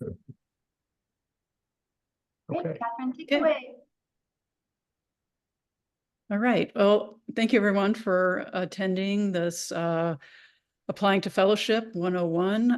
Okay. Catherine, take Okay. it away. All right. Well, thank you everyone for attending this Applying to Fellowship 101.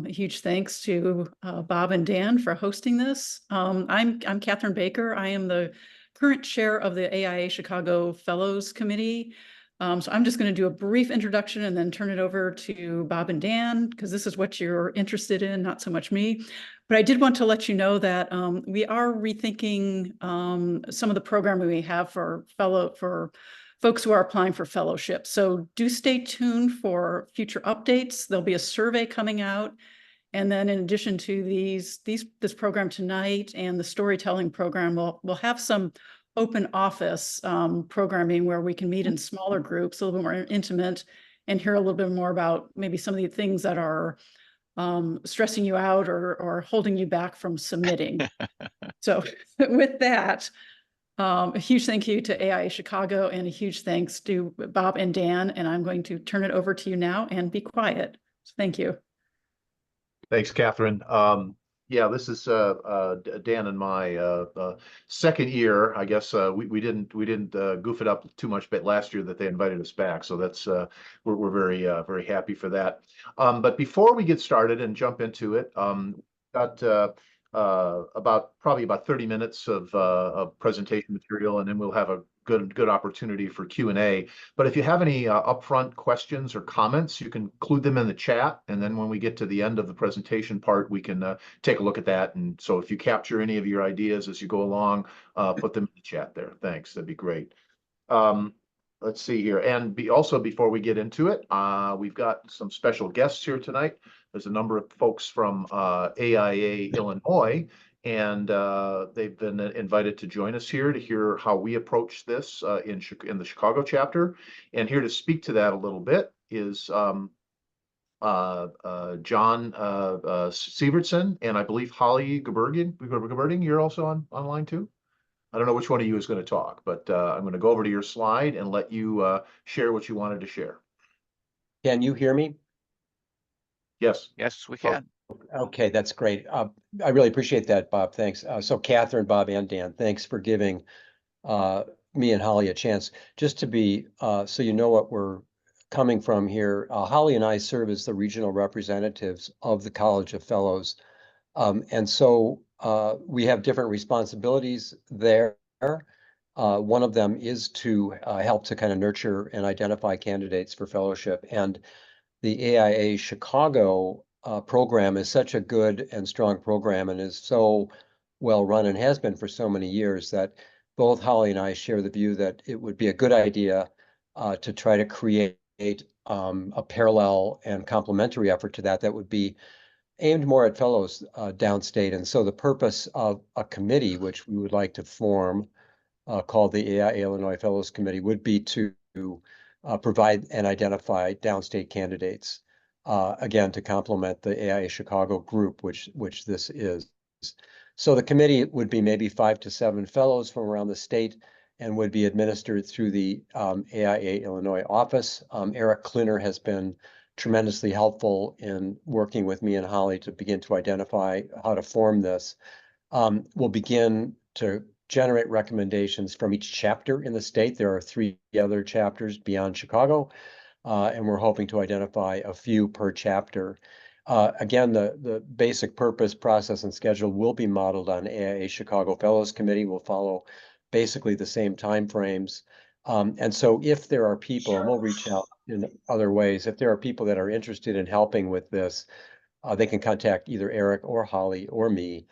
A huge thanks to Bob and Dan for hosting this. I'm Catherine Baker. I am the current chair of the AIA Chicago Fellows Committee. So I'm just going to do a brief introduction and then turn it over to Bob and Dan, because this is what you're interested in, not so much me. But I did want to let you know that we are rethinking some of the programming we have for folks who are applying for fellowship. So do stay tuned for future updates. There'll be a survey coming out. And then in addition to this program tonight and the storytelling program, we'll have some open office programming where we can meet in smaller groups, a little bit more intimate, and hear a little bit more about maybe some of the things that are stressing you out or holding you back from submitting. So with that, a huge thank you to AIA Chicago and a huge thanks to Bob and Dan. And I'm going to turn it over to you now and be quiet. So thank you. Thanks, Catherine. Yeah, this is Dan and my second year. I guess we didn't goof it up too much last year that they invited us back. So that's we're very happy for that. But before we get started and jump into it, got probably about 30 minutes of presentation material, and then we'll have a good opportunity for Q&A. But if you have any upfront questions or comments, you can include them in the chat, and then when we get to the end of the presentation part, we can take a look at that. And so if you capture any of your ideas as you go along, put them in the chat there. Thanks, that'd be great. Let's see here. And also, before we get into it, we've got some special guests here tonight. There's a number of folks from AIA Illinois, and they've been invited to join us here to hear how we approach this in the Chicago chapter. And here to speak to that a little bit is John Sievertson, and I believe Holly Geberding. You're also online too? I don't know which one of you is going to talk, but I'm going to go over to your slide and let you share what you wanted to share. Can you hear me? Yes. Yes, we can. Okay, that's great. I really appreciate that, Bob. Thanks. So Catherine, Bob, and Dan, thanks for giving me and Holly a chance. Just to be, so you know what we're coming from here, Holly and I serve as the regional representatives of the College of Fellows. And so we have different responsibilities there. One of them is to help to kind of nurture and identify candidates for fellowship. And the AIA Chicago program is such a good and strong program and is so well run and has been for so many years that both Holly and I share the view that it would be a good idea to try to create a parallel and complementary effort to that would be aimed more at fellows downstate. And so the purpose of a committee, which we would like to form, called the AIA Illinois Fellows Committee, would be to provide and identify downstate candidates, again, to complement the AIA Chicago group, which this is. So the committee would be maybe 5 to 7 fellows from around the state and would be administered through the AIA Illinois office. Eric Klinner has been tremendously helpful in working with me and Holly to begin to identify how to form this. We'll begin to generate recommendations from each chapter in the state. There are 3 other chapters beyond Chicago, and we're hoping to identify a few per chapter. Again, the basic purpose, process, and schedule will be modeled on AIA Chicago Fellows Committee. We'll follow basically the same timeframes. And so if there are people, and we'll reach out in other ways, if there are people that are interested in helping with this, they can contact either Eric or Holly or me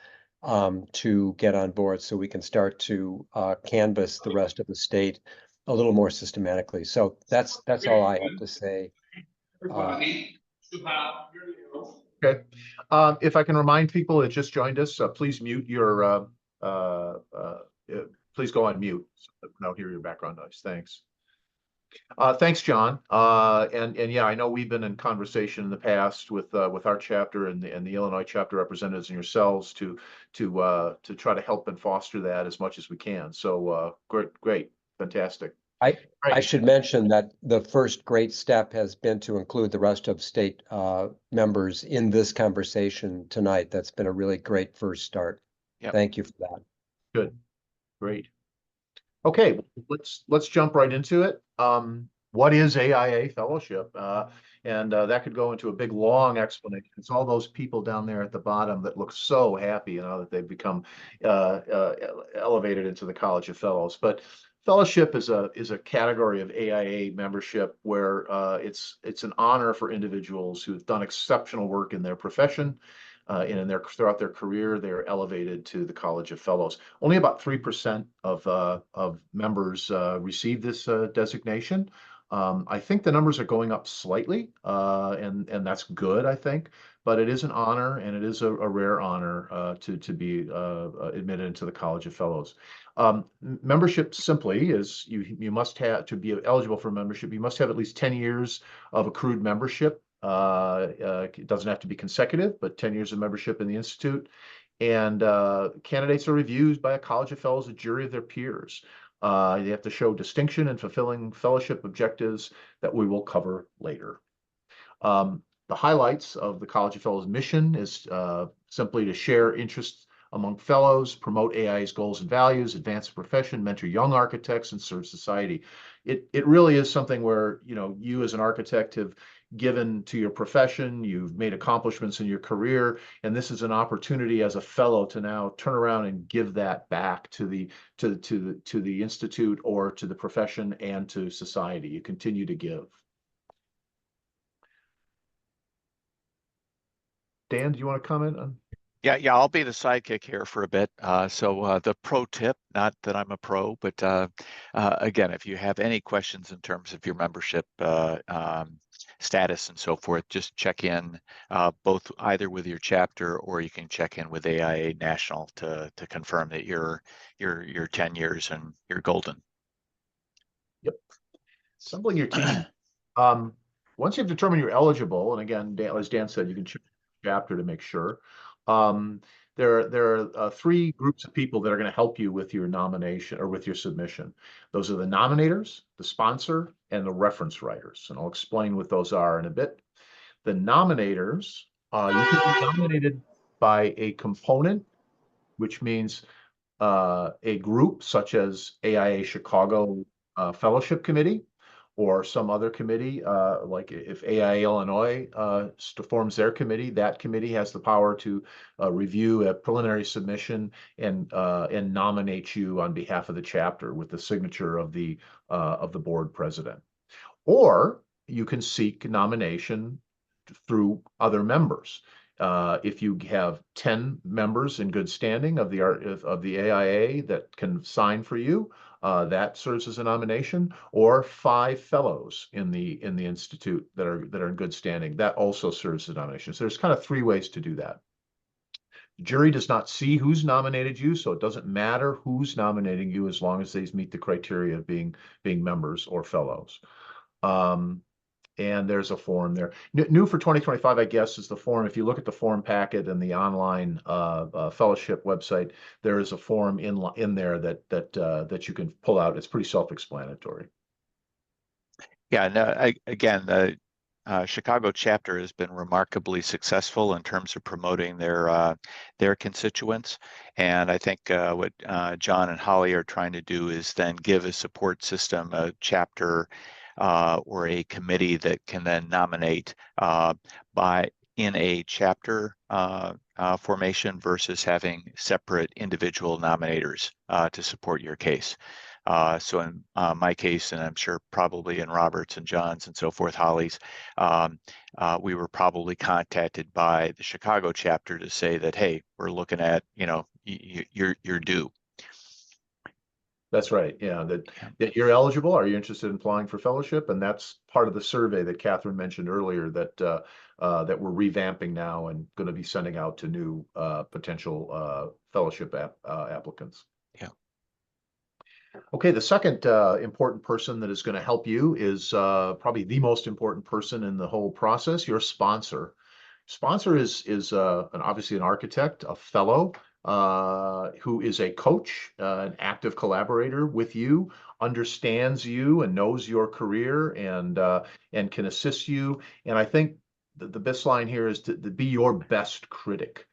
to get on board so we can start to canvass the rest of the state a little more systematically. So that's all I have to say. Okay. If I can remind people that just joined us, please mute your, please go on mute so that we don't hear your background noise. Thanks. Thanks, John. And yeah, I know we've been in conversation in the past with our chapter and the Illinois chapter representatives and yourselves to try to help and foster that as much as we can. So great, fantastic. I Right. should mention that the first great step has been to include the rest of state members in this conversation tonight. That's been a really great first start. Yep. Thank you for that. Good. Great. Okay, let's jump right into it. What is AIA Fellowship? And that could go into a big, long explanation. It's all those people down there at the bottom that look so happy, that they've become elevated into the College of Fellows. But fellowship is a category of AIA membership where it's an honor for individuals who've done exceptional work in their profession. And throughout their career, they're elevated to the College of Fellows. Only about 3% of members receive this designation. I think the numbers are going up slightly, and that's good, I think. But it is an honor, and it is a rare honor to be admitted into the College of Fellows. Membership simply is you must have, to be eligible for membership, you must have at least 10 years of accrued membership. It doesn't have to be consecutive, but 10 years of membership in the Institute. And candidates are reviewed by a College of Fellows, a jury of their peers. They have to show distinction in fulfilling fellowship objectives that we will cover later. The highlights of the College of Fellows mission is simply to share interests among fellows, promote AIA's goals and values, advance the profession, mentor young architects, and serve society. It really is something where, you as an architect have given to your profession, you've made accomplishments in your career, and this is an opportunity as a fellow to now turn around and give that back to the institute or to the profession and to society. You continue to give. Dan, do you want to comment on? Yeah, I'll be the sidekick here for a bit. So the pro tip, not that I'm a pro, but again, if you have any questions in terms of your membership status and so forth, just check in both either with your chapter, or you can check in with AIA National to confirm that you're 10 years and you're golden. Yep. Assembling your team. Once you've determined you're eligible, and again, as Dan said, you can check the chapter to make sure. There are three groups of people that are going to help you with your nomination or with your submission. Those are the nominators, the sponsor, and the reference writers. And I'll explain what those are in a bit. The nominators, you can be nominated by a component, which means a group such as AIA Chicago Fellowship Committee, or some other committee, like if AIA Illinois forms their committee, that committee has the power to review a preliminary submission and nominate you on behalf of the chapter with the signature of the board president. Or you can seek nomination through other members. If you have 10 members in good standing of the AIA that can sign for you, that serves as a nomination, or 5 fellows in the institute that are in good standing, that also serves as a nomination. So there's kind of 3 ways to do that. The jury does not see who's nominated you, so it doesn't matter who's nominating you as long as they meet the criteria of being members or fellows. And there's a form there. New for 2025, I guess, is the form. If you look at the form packet and the online fellowship website, there is a form in there that you can pull out. It's pretty self-explanatory. Yeah, no, again, the Chicago chapter has been remarkably successful in terms of promoting their constituents, and I think what John and Holly are trying to do is then give a support system, a chapter or a committee that can then nominate in a chapter formation versus having separate individual nominators to support your case. So in my case, and I'm sure probably in Robert's and John's and so forth, Holly's, we were probably contacted by the Chicago chapter to say that, hey, we're looking at, you're due. That's right. Yeah, that you're eligible. Are you interested in applying for fellowship? And that's part of the survey that Catherine mentioned earlier that we're revamping now and going to be sending out to new potential fellowship applicants. Yeah. Okay, the second important person that is going to help you is probably the most important person in the whole process, your sponsor. Sponsor is obviously an architect, a fellow, who is a coach, an active collaborator with you, understands you and knows your career and can assist you. And I think the best line here is to be your best critic,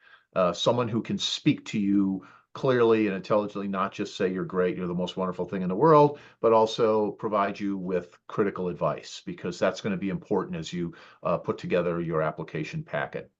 someone who can speak to you clearly and intelligently, not just say you're great, you're the most wonderful thing in the world, but also provide you with critical advice, because that's going to be important as you put together your application packet.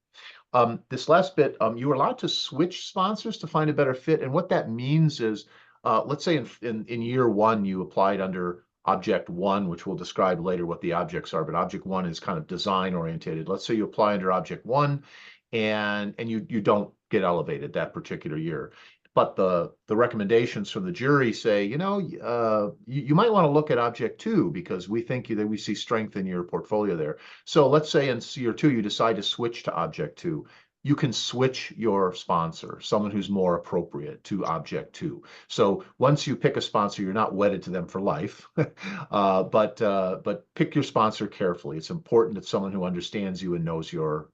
This last bit, you are allowed to switch sponsors to find a better fit. And what that means is, let's say in year one, you applied under Object 1, which we'll describe later what the objects are, but Object 1 is kind of design orientated. Let's say you apply under Object 1 and you don't get elevated that particular year. But the recommendations from the jury say, you might want to look at Object 2 because we think that we see strength in your portfolio there. So let's say in year 2, you decide to switch to Object 2. You can switch your sponsor, someone who's more appropriate to Object 2. So once you pick a sponsor, you're not wedded to them for life, but pick your sponsor carefully. It's important that someone who understands you and knows your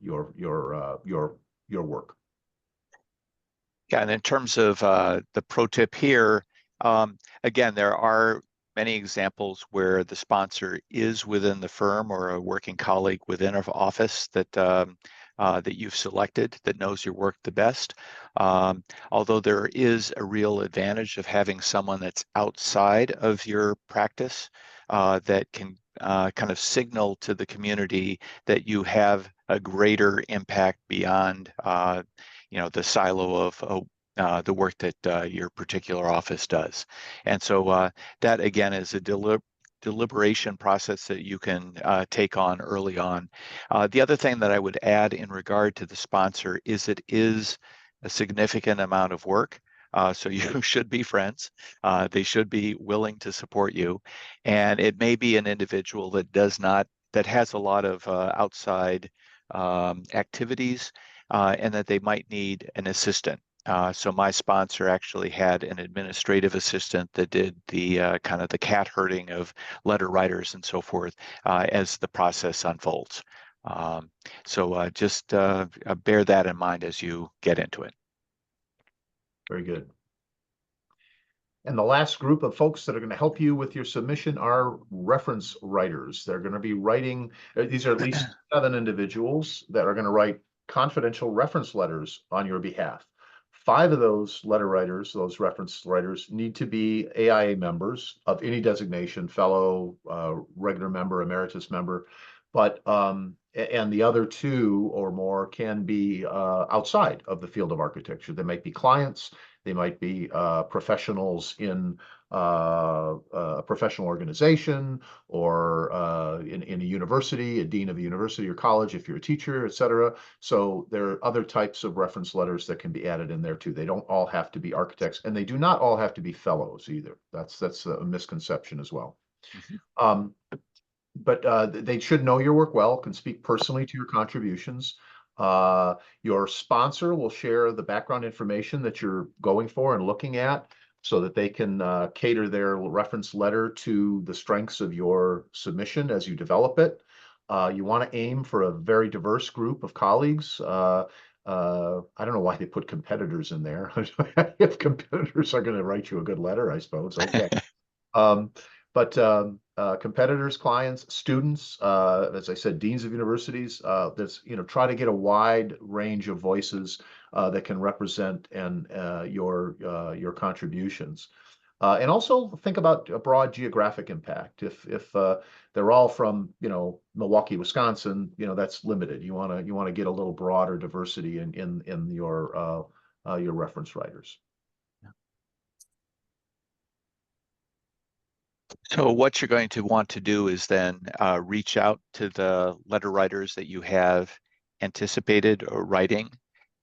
work. Yeah, and in terms of the pro tip here, again, there are many examples where the sponsor is within the firm or a working colleague within an office that that you've selected that knows your work the best. Although there is a real advantage of having someone that's outside of your practice that can kind of signal to the community that you have a greater impact beyond the silo of the work that your particular office does. And so that again is a deliberation process that you can take on early on. The other thing that I would add in regard to the sponsor is it is a significant amount of work. So you should be friends. They should be willing to support you. And it may be an individual that has a lot of outside activities and that they might need an assistant. So my sponsor actually had an administrative assistant that did the kind of the cat herding of letter writers and so forth as the process unfolds. So just bear that in mind as you get into it. Very good. And the last group of folks that are going to help you with your submission are reference writers. They're going to be writing, these are at least 7 individuals that are going to write confidential reference letters on your behalf. 5 of those letter writers, those reference writers, need to be AIA members of any designation, fellow, regular member, emeritus member. But and the other 2 or more can be outside of the field of architecture. They might be clients. They might be professionals in a professional organization or in a university, a dean of a university or college if you're a teacher, et cetera. So there are other types of reference letters that can be added in there too. They don't all have to be architects, and they do not all have to be fellows either. That's a misconception as well. Mm-hmm. But they should know your work well, can speak personally to your contributions. Your sponsor will share the background information that you're going for and looking at so that they can cater their reference letter to the strengths of your submission as you develop it. You want to aim for a very diverse group of colleagues. I don't know why they put competitors in there. If competitors are going to write you a good letter, I suppose. Okay. But competitors, clients, students, as I said, deans of universities, try to get a wide range of voices that can represent your contributions. And also think about a broad geographic impact. If they're all from Milwaukee, Wisconsin, that's limited. You want to get a little broader diversity in your reference writers. So what you're going to want to do is then reach out to the letter writers that you have anticipated or writing,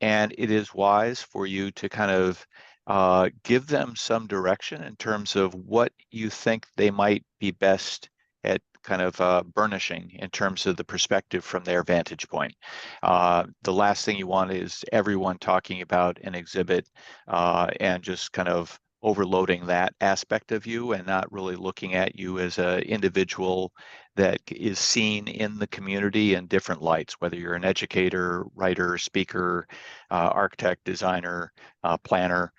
and it is wise for you to kind of give them some direction in terms of what you think they might be best at kind of burnishing in terms of the perspective from their vantage point. The last thing you want is everyone talking about an exhibit and just kind of overloading that aspect of you and not really looking at you as an individual that is seen in the community in different lights, whether you're an educator, writer, speaker, architect, designer, planner.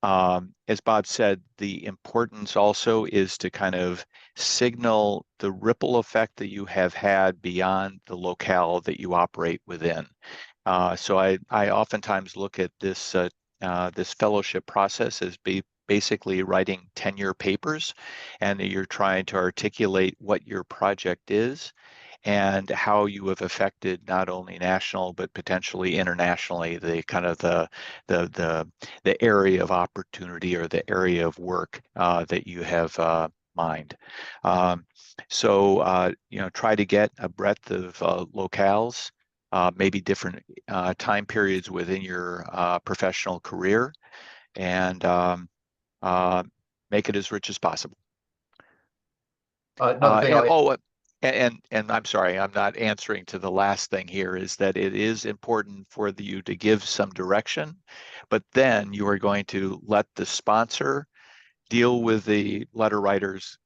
As Bob said, the importance also is to kind of signal the ripple effect that you have had beyond the locale that you operate within. So I oftentimes look at this this fellowship process as basically writing tenure papers, and you're trying to articulate what your project is and how you have affected not only national but potentially internationally the kind of the area of opportunity or the area of work that you have mined. You know, try to get a breadth of locales, maybe different time periods within your professional career, and make it as rich as possible. Another thing And I'm sorry, I'm not answering to the last thing here, is that it is important for you to give some direction, but then you are going to let the sponsor deal with the letter writers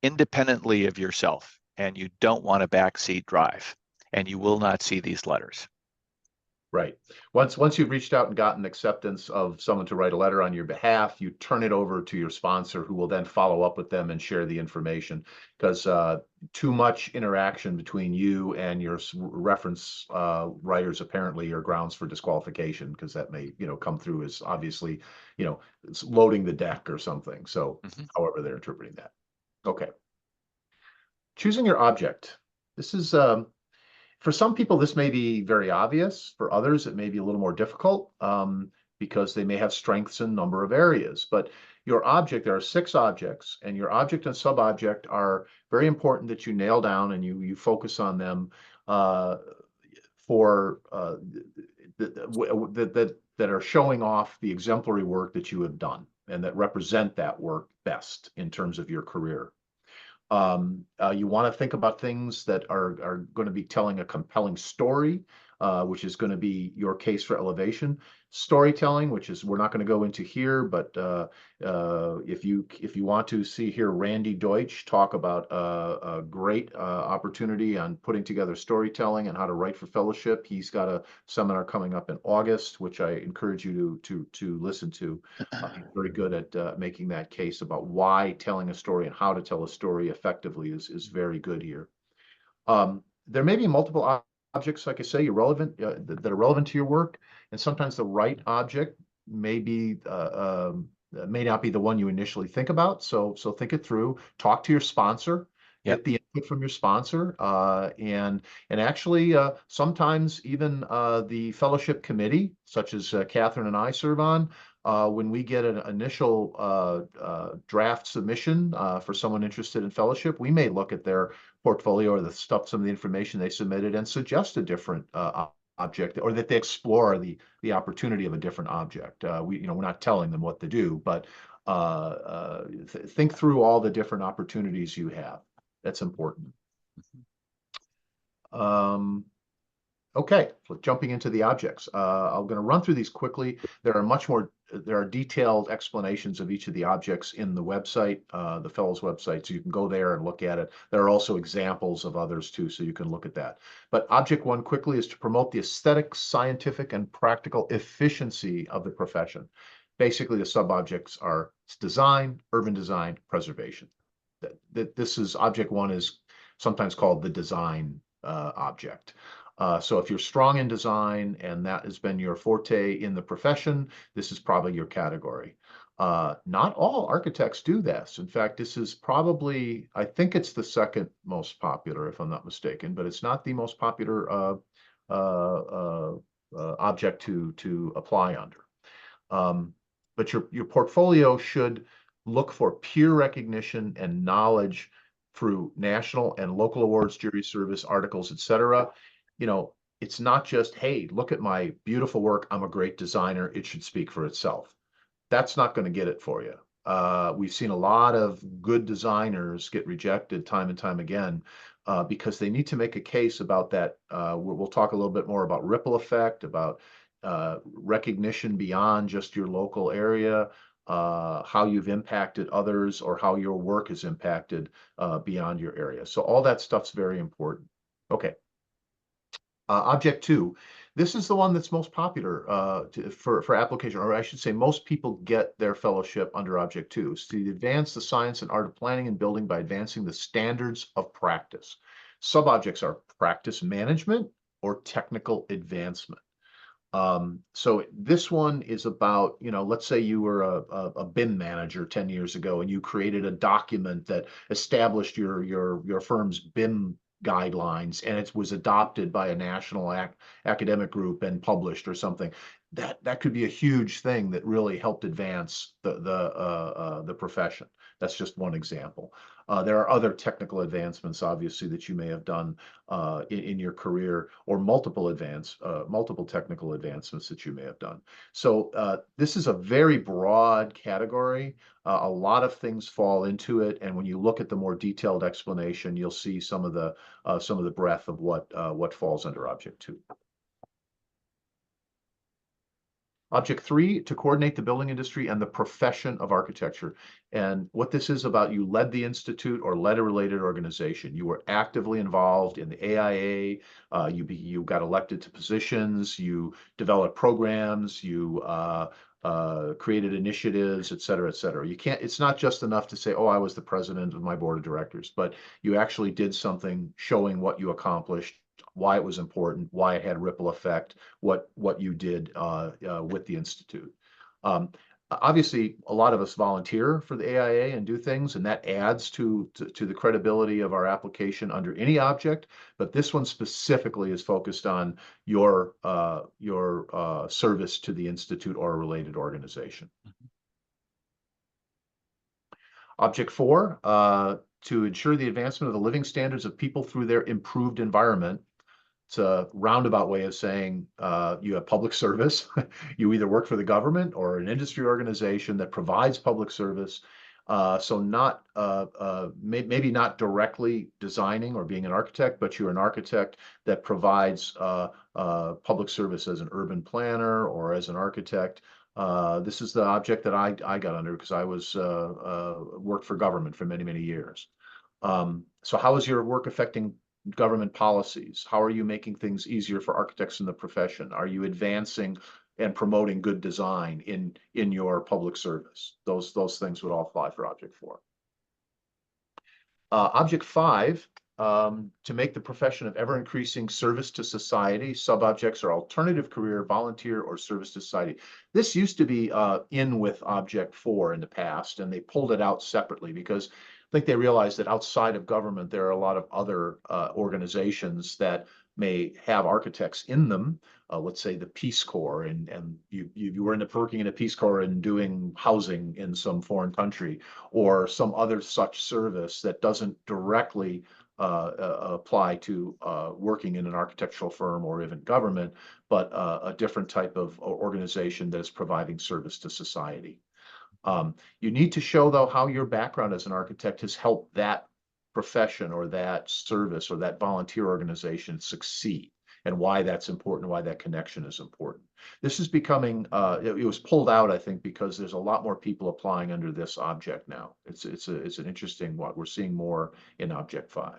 independently of yourself, and you don't want a backseat drive, and you will not see these letters. Right. Once you've reached out and gotten acceptance of someone to write a letter on your behalf, you turn it over to your sponsor, who will then follow up with them and share the information. Because too much interaction between you and your reference writers apparently are grounds for disqualification, because that may, you know, come through as obviously, you know, it's loading the deck or something. So however they're interpreting that. Okay. Choosing your object. This is for some people, this may be very obvious. For others, it may be a little more difficult because they may have strengths in a number of areas. But your object, there are 6 objects, and your object and sub-object are very important that you nail down and you focus on them for that are showing off the exemplary work that you have done and that represent that work best in terms of your career. You want to think about things that are going to be telling a compelling story, which is going to be your case for elevation. Storytelling, which is we're not going to go into here, but if you want to hear Randy Deutsch talk about a great opportunity on putting together storytelling and how to write for fellowship, he's got a seminar coming up in August, which I encourage you to listen to. He's very good at making that case about why telling a story and how to tell a story effectively is very good here. There may be multiple objects, like I say, irrelevant that are relevant to your work, and sometimes the right object may may not be the one you initially think about. So think it through. Talk to your sponsor. Get the input from your sponsor, and actually sometimes even the fellowship committee, such as Catherine and I serve on. When we get an initial draft submission for someone interested in fellowship, we may look at their portfolio or some of the information they submitted and suggest a different object, or that they explore the opportunity of a different object. We're not telling them what to do, but think through all the different opportunities you have. That's important. Okay, so jumping into the objects. I'm going to run through these quickly. There are detailed explanations of each of the objects in the website, the Fellows website, so you can go there and look at it. There are also examples of others too, so you can look at that. But object 1 quickly is to promote the aesthetic, scientific, and practical efficiency of the profession. Basically, the sub-objects are design, urban design, preservation. This is object 1 is sometimes called the design object. So if you're strong in design and that has been your forte in the profession, this is probably your category. Not all architects do this. In fact, this is probably, I think it's the second most popular, if I'm not mistaken, but it's not the most popular object to apply under. But your portfolio should look for peer recognition and knowledge through national and local awards, jury service, articles, etc. You know, it's not just, hey, look at my beautiful work. I'm a great designer. It should speak for itself. That's not going to get it for you. We've seen a lot of good designers get rejected time and time again because they need to make a case about that. We'll talk a little bit more about ripple effect, about recognition beyond just your local area. how you've impacted others, or how your work is impacted beyond your area. So all that stuff's very important. Okay. Object 2. This is the one that's most popular for application, or I should say most people get their fellowship under Object 2. So you advance the science and art of planning and building by advancing the standards of practice. Sub-objects are practice management or technical advancement. So this one is about, let's say you were a BIM manager 10 years ago, and you created a document that established your firm's BIM guidelines, and it was adopted by a national academic group and published or something. That could be a huge thing that really helped advance the profession. That's just one example. There are other technical advancements, obviously, that you may have done in your career, or multiple technical advancements that you may have done. So this is a very broad category. A lot of things fall into it, and when you look at the more detailed explanation, you'll see some of the breadth of what falls under Object 2. Object 3, to coordinate the building industry and the profession of architecture. And what this is about, you led the institute or led a related organization. You were actively involved in the AIA. You got elected to positions. You developed programs. You created initiatives, et cetera, et cetera. It's not just enough to say, oh, I was the president of my board of directors, but you actually did something showing what you accomplished, why it was important, why it had ripple effect, what you did with the Institute. Obviously, a lot of us volunteer for the AIA and do things, and that adds to the credibility of our application under any object. But this one specifically is focused on your service to the Institute or a related organization. Object 4, to ensure the advancement of the living standards of people through their improved environment. It's a roundabout way of saying you have public service. You either work for the government or an industry organization that provides public service. So not maybe not directly designing or being an architect, but you're an architect that provides public service as an urban planner or as an architect. This is the object that I got under because I was worked for government for many, many years. So how is your work affecting government policies? How are you making things easier for architects in the profession? Are you advancing and promoting good design in your public service? Those things would all apply for Object 4. Object 5, to make the profession of ever-increasing service to society. Sub-objects are alternative career, volunteer, or service to society. This used to be in with Object 4 in the past, and they pulled it out separately because I think they realized that outside of government, there are a lot of other organizations that may have architects in them. Let's say the Peace Corps, and you were working in a Peace Corps and doing housing in some foreign country, or some other such service that doesn't directly apply to working in an architectural firm or even government, but a different type of organization that is providing service to society. You need to show, though, how your background as an architect has helped that profession or that service or that volunteer organization succeed, and why that's important, why that connection is important. This is becoming, it was pulled out, I think, because there's a lot more people applying under this object now. It's an interesting one. We're seeing more in Object 5.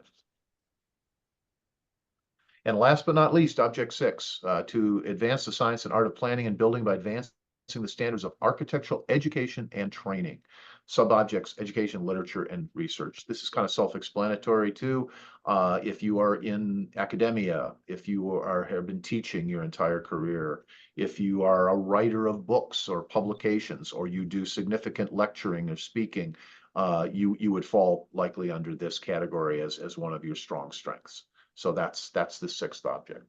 And last but not least, Object 6, to advance the science and art of planning and building by advancing the standards of architectural education and training. Sub-objects, education, literature, and research. This is kind of self-explanatory too. If you are in academia, if you have been teaching your entire career, if you are a writer of books or publications, or you do significant lecturing or speaking, you would fall likely under this category as one of your strong strengths. So that's the 6th object.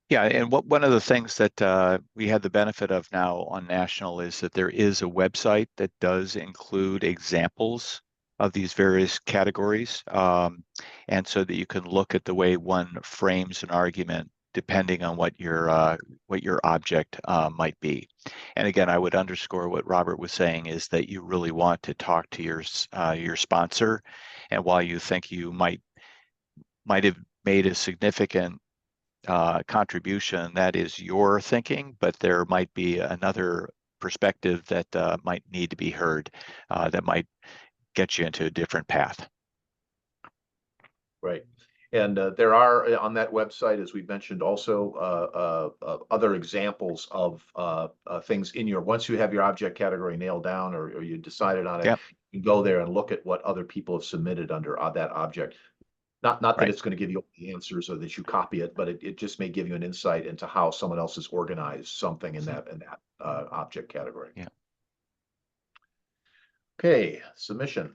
Yeah, and one of the things that we had the benefit of now on National is that there is a website that does include examples of these various categories, and so that you can look at the way one frames an argument depending on what your object might be. And again, I would underscore what Robert was saying is that you really want to talk to your sponsor, and while you think you might have made a significant contribution that is your thinking, but there might be another perspective that might need to be heard, that might get you into a different path. Right. And there are on that website, as we mentioned, also other examples of things in your, once you have your object category nailed down, or you decided on it, Yep. you go there and look at what other people have submitted under that object. Not that Right. it's going to give you all the answers or that you copy it, but it just may give you an insight into how someone else has organized something in that object category. Yeah. Okay, submission.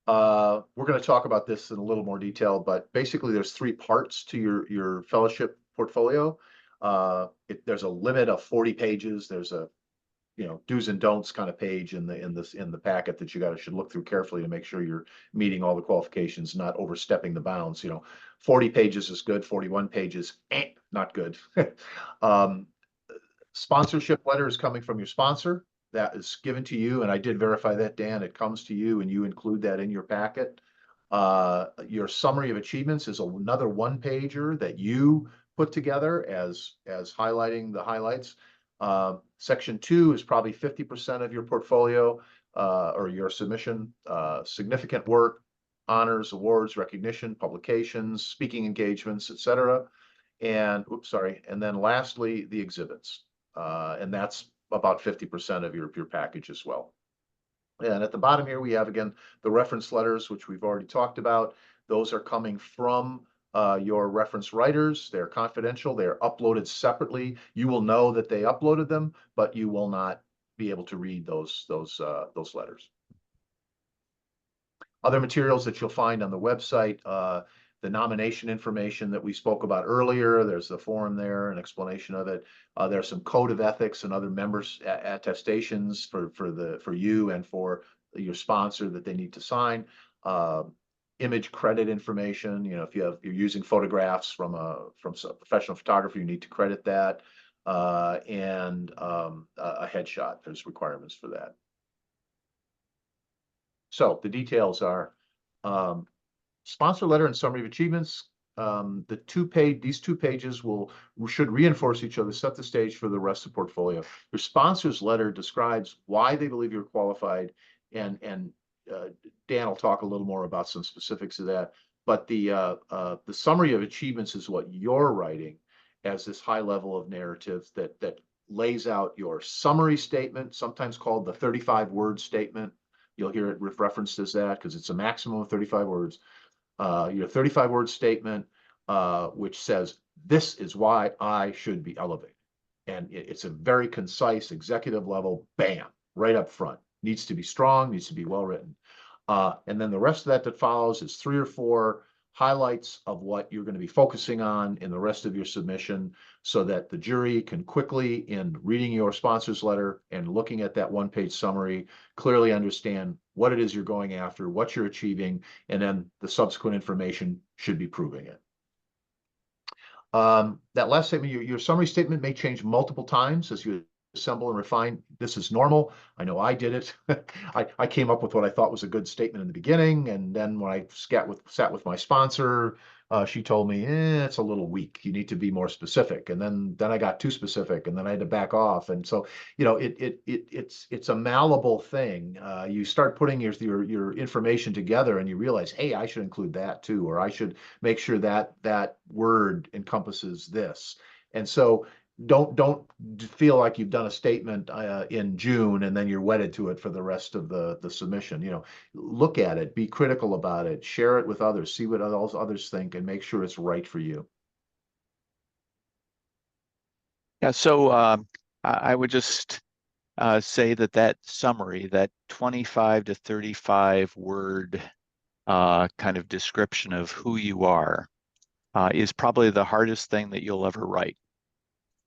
We're going to talk about this in a little more detail, but basically there's 3 parts to your fellowship portfolio. There's a limit of 40 pages. There's a do's and don'ts kind of page in the packet that you should look through carefully to make sure you're meeting all the qualifications, not overstepping the bounds. 40 pages is good, 41 pages, not good. Sponsorship letter is coming from your sponsor. That is given to you, and I did verify that, Dan. It comes to you, and you include that in your packet. Your summary of achievements is another 1-pager that you put together as highlighting the highlights. Section 2 is probably 50% of your portfolio or your submission. Significant work, honors, awards, recognition, publications, speaking engagements, etc. And and then lastly, the exhibits. And that's about 50% of your package as well. And at the bottom here, we have, again, the reference letters, which we've already talked about. Those are coming from your reference writers. They're confidential. They're uploaded separately. You will know that they uploaded them, but you will not be able to read those letters. Other materials that you'll find on the website, the nomination information that we spoke about earlier. There's the form there, an explanation of it. There's some code of ethics and other members attestations for you and for your sponsor that they need to sign. Image credit information. If you're using photographs from some professional photographer, you need to credit that. And a headshot. There's requirements for that. So the details are sponsor letter and summary of achievements. These 2 pages should reinforce each other, set the stage for the rest of the portfolio. Your sponsor's letter describes why they believe you're qualified, and Dan will talk a little more about some specifics of that. But the summary of achievements is what you're writing as this high level of narrative that lays out your summary statement, sometimes called the 35-word statement. You'll hear it referenced as that because it's a maximum of 35 words. Your 35-word statement, which says, this is why I should be elevated. And it's a very concise executive level, bam, right up front. Needs to be strong, needs to be well written. And then the rest of that follows is 3 or 4 highlights of what you're going to be focusing on in the rest of your submission, so that the jury can quickly, in reading your sponsor's letter and looking at that 1-page summary, clearly understand what it is you're going after, what you're achieving, and then the subsequent information should be proving it. That last statement, your summary statement may change multiple times as you assemble and refine. This is normal. I know I did it. I came up with what I thought was a good statement in the beginning, and then when I sat with my sponsor, she told me, it's a little weak. You need to be more specific. And then I got too specific, and then I had to back off. And so, it's a malleable thing. You start putting your information together, and you realize, hey, I should include that too, or I should make sure that word encompasses this. And so don't feel like you've done a statement in June and then you're wedded to it for the rest of the submission. Look at it, be critical about it, share it with others, see what others think, and make sure it's right for you. Yeah, so I would just say that summary, that 25 to 35 word kind of description of who you are is probably the hardest thing that you'll ever write.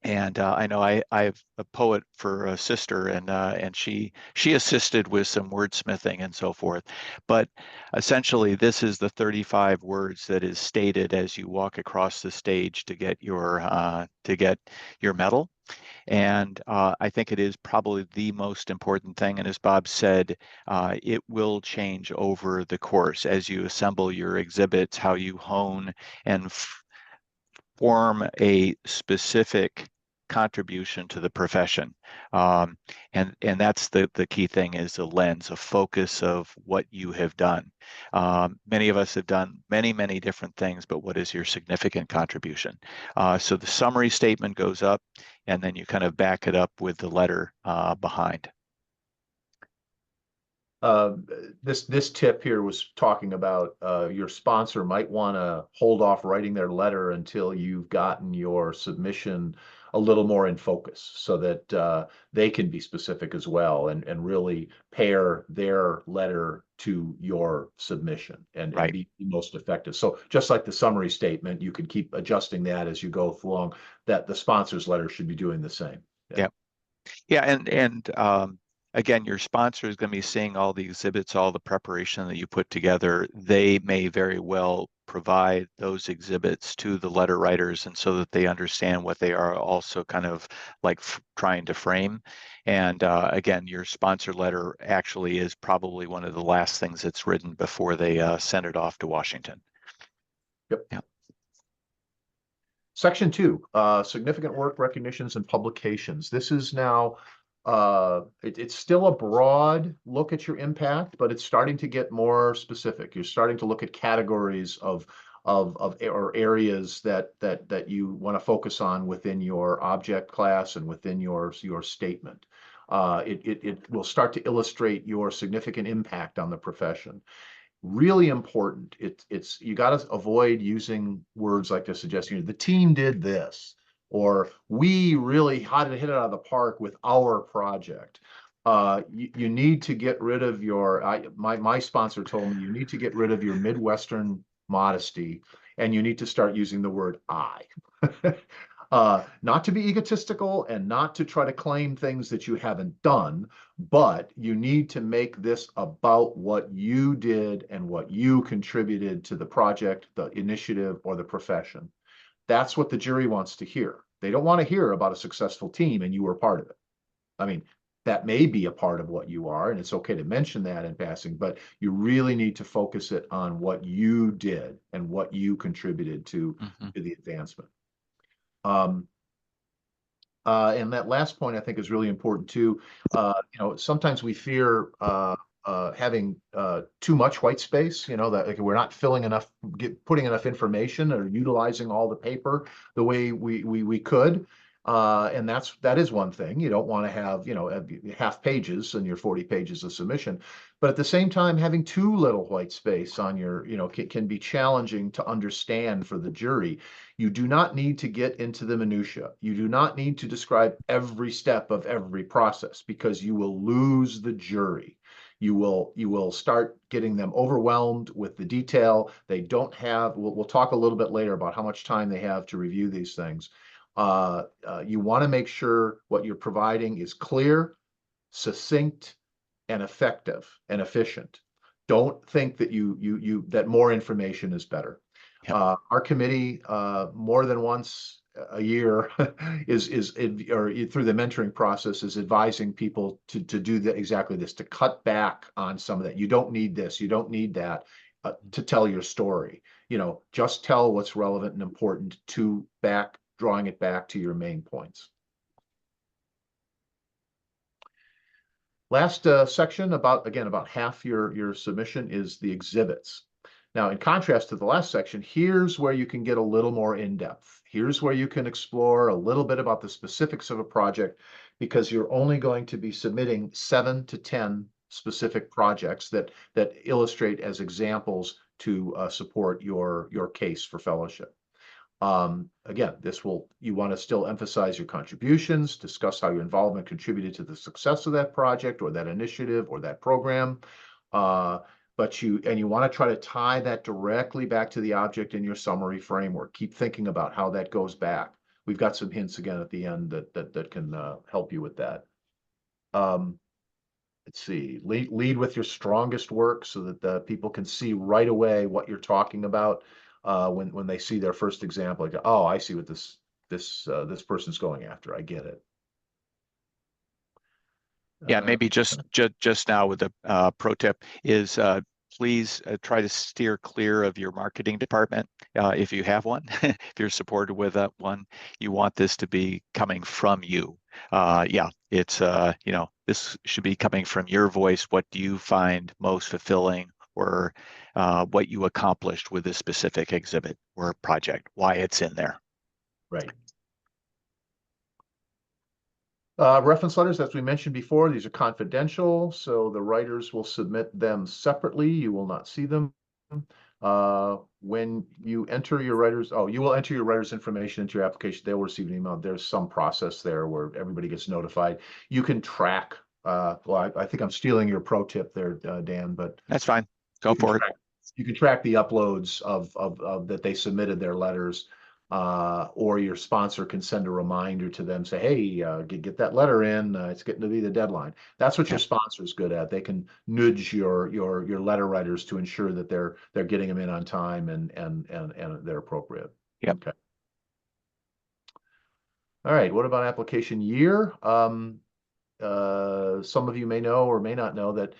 And I know I have a poet for a sister, and she assisted with some wordsmithing and so forth. But essentially, this is the 35 words that is stated as you walk across the stage to get your medal. And I think it is probably the most important thing. And as Bob said, it will change over the course as you assemble your exhibits, how you hone and form a specific contribution to the profession. And that's the key thing, is the lens, a focus of what you have done. Many of us have done many different things, but what is your significant contribution? So the summary statement goes up, and then you kind of back it up with the letter behind. This tip here was talking about your sponsor might want to hold off writing their letter until you've gotten your submission a little more in focus, so that they can be specific as well, and really pair their letter to your submission and be most effective. So just like the summary statement, you can keep adjusting that as you go along, that the sponsor's letter should be doing the same. Yeah, and again, your sponsor is going to be seeing all the exhibits, all the preparation that you put together. They may very well provide those exhibits to the letter writers, and so that they understand what they are also kind of like trying to frame. And again, your sponsor letter actually is probably one of the last things that's written before they send it off to Washington. Yep. Yeah. Section 2, significant work recognitions and publications. This is now, it's still a broad look at your impact, but it's starting to get more specific. You're starting to look at categories of or areas that you want to focus on within your object class and within your statement. It will start to illustrate your significant impact on the profession. Really important. It's you got to avoid using words like this suggesting the team did this, or we really hit it out of the park with our project. You need to get rid of your, my sponsor told me, you need to get rid of your Midwestern modesty, and you need to start using the word I. Not to be egotistical and not to try to claim things that you haven't done, but you need to make this about what you did and what you contributed to the project, the initiative, or the profession. That's what the jury wants to hear. They don't want to hear about a successful team and you were part of it. I mean, that may be a part of what you are, and it's okay to mention that in passing, but you really need to focus it on what you did and what you contributed to the advancement. And that last point I think is really important too. Sometimes we fear having too much white space, that like, we're not filling enough, putting enough information or utilizing all the paper the way we could. And that is one thing. You don't want to have, half pages in your 40 pages of submission. But at the same time, having too little white space on your, can be challenging to understand for the jury. You do not need to get into the minutia. You do not need to describe every step of every process, because you will lose the jury. You will start getting them overwhelmed with the detail. They don't have, we'll talk a little bit later about how much time they have to review these things. You want to make sure what you're providing is clear, succinct, and effective and efficient. Don't think that that more information is better. Yep. Our committee more than once a year is or through the mentoring process is advising people to do exactly this, to cut back on some of that. You don't need this, you don't need that to tell your story. Just tell what's relevant and important to drawing it back to your main points. Last section, about half your submission, is the exhibits. Now, in contrast to the last section, here's where you can get a little more in-depth. Here's where you can explore a little bit about the specifics of a project, because you're only going to be submitting 7 to 10 specific projects that illustrate as examples to support your case for fellowship. Again, you want to still emphasize your contributions, discuss how your involvement contributed to the success of that project or that initiative or that program. But you want to try to tie that directly back to the object in your summary framework. Keep thinking about how that goes back. We've got some hints again at the end that can help you with that. Let's see, lead with your strongest work so that the people can see right away what you're talking about. When they see their first example, like, oh, I see what this person's going after. I get it. Yeah, maybe just now with the pro tip is please try to steer clear of your marketing department if you have one. If you're supported with one, you want this to be coming from you. Yeah, it's this should be coming from your voice. What do you find most fulfilling, or what you accomplished with this specific exhibit or project, why it's in there. Right. Reference letters, as we mentioned before, these are confidential, so the writers will submit them separately. You will not see them. When you enter your writers, you will enter your writers' information into your application. They'll receive an email. There's some process there where everybody gets notified. You can track. Well, I think I'm stealing your pro tip there, Dan, but that's fine. Go for it. You can track the uploads of that they submitted their letters. Or your sponsor can send a reminder to them, say, hey, get that letter in. It's getting to be the deadline. That's what your sponsor is good at. They can nudge your letter writers to ensure that they're getting them in on time and they're appropriate. Yep. Okay. All right. What about application year? Some of you may know or may not know that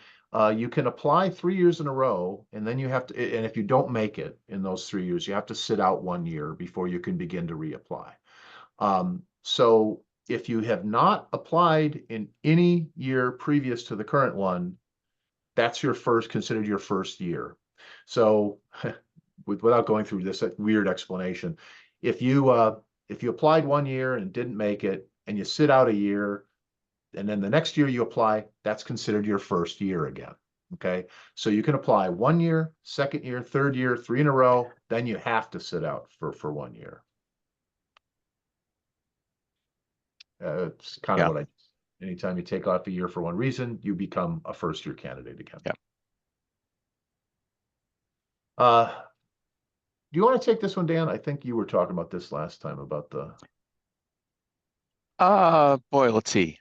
you can apply 3 years in a row, and then you have to, and if you don't make it in those 3 years, you have to sit out 1 year before you can begin to reapply. So if you have not applied in any year previous to the current one, that's considered your first year. So without going through this weird explanation, if you applied 1 year and didn't make it, and you sit out a year, and then the next year you apply, that's considered your first year again. Okay. So you can apply 1 year, second year, third year, 3 in a row, then you have to sit out for 1 year. It's kind of what anytime you take off a year for one reason, you become a first year candidate again. Yeah. Do you want to take this one, Dan? I think you were talking about this last time about the. Boy, let's see.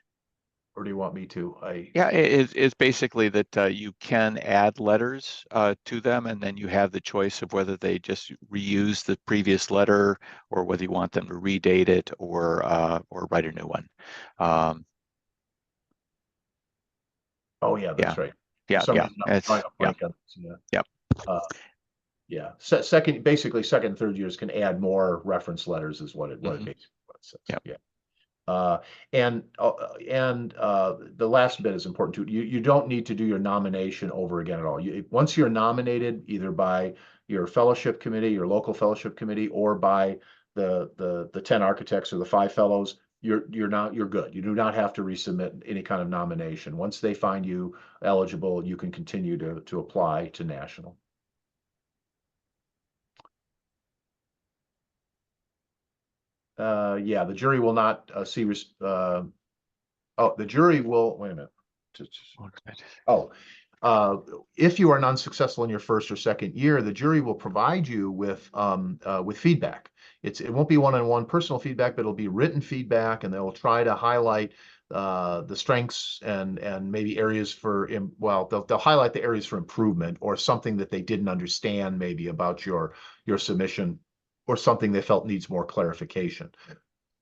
Or do you want me to? Yeah, it's basically that you can add letters to them, and then you have the choice of whether they just reuse the previous letter or whether you want them to redate it or write a new one. Oh yeah, that's right. Yeah, yeah. Basically, second and third years can add more reference letters, is what it basically says. Yeah. And the last bit is important too. You don't need to do your nomination over again at all. Once you're nominated, either by your fellowship committee, your local fellowship committee, or by the 10 architects or the 5 fellows, you're good. You do not have to resubmit any kind of nomination. Once they find you eligible, you can continue to apply to national. Yeah, the jury will not see. The jury will. Wait a minute. If you are unsuccessful in your first or second year, the jury will provide you with feedback. It won't be one-on-one personal feedback, but it'll be written feedback, and they'll try to highlight the strengths and maybe areas for they'll highlight the areas for improvement, or something that they didn't understand maybe about your submission, or something they felt needs more clarification.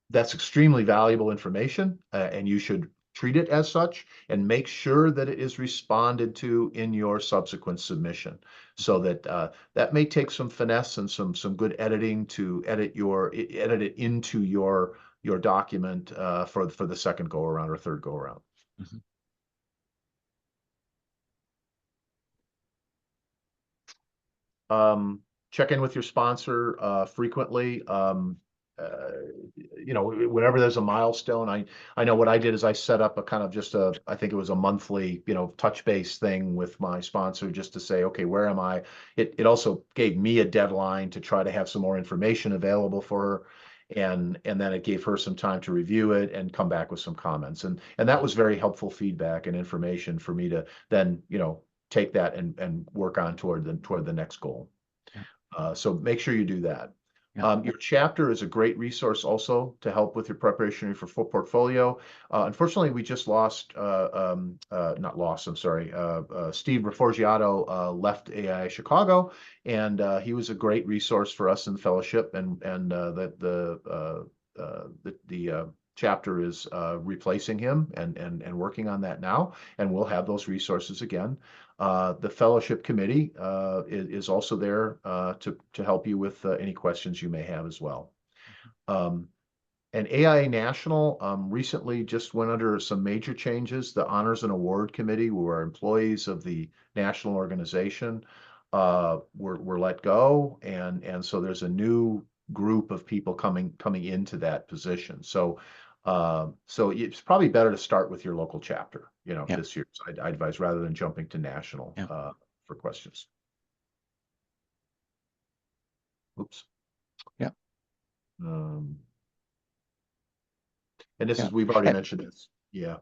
That's extremely valuable information, and you should treat it as such and make sure that it is responded to in your subsequent submission. So that may take some finesse and some good editing to edit it into your document for the second go around or third go around. Check in with your sponsor frequently. Whenever there's a milestone, I know what I did is I set up a kind of I think it was a monthly, touch base thing with my sponsor, just to say, okay, where am I? It also gave me a deadline to try to have some more information available for her. And then it gave her some time to review it and come back with some comments. And that was very helpful feedback and information for me to then, take that and work on toward the next goal. So make sure you do that. Your chapter is a great resource also to help with your preparation for full portfolio. Unfortunately, we just lost, Steve Reforgiato left AIA Chicago, and he was a great resource for us in the fellowship, and the chapter is replacing him and working on that now, and we'll have those resources again. The fellowship committee is also there to help you with any questions you may have as well. And AIA National recently just went under some major changes. The Honors and Award Committee, who are employees of the national organization, were let go, and so there's a new group of people coming into that position. So so it's probably better to start with your local chapter, this year. So I advise rather than jumping to national for questions. Oops. Yeah. And this is, we've already mentioned this. Yeah.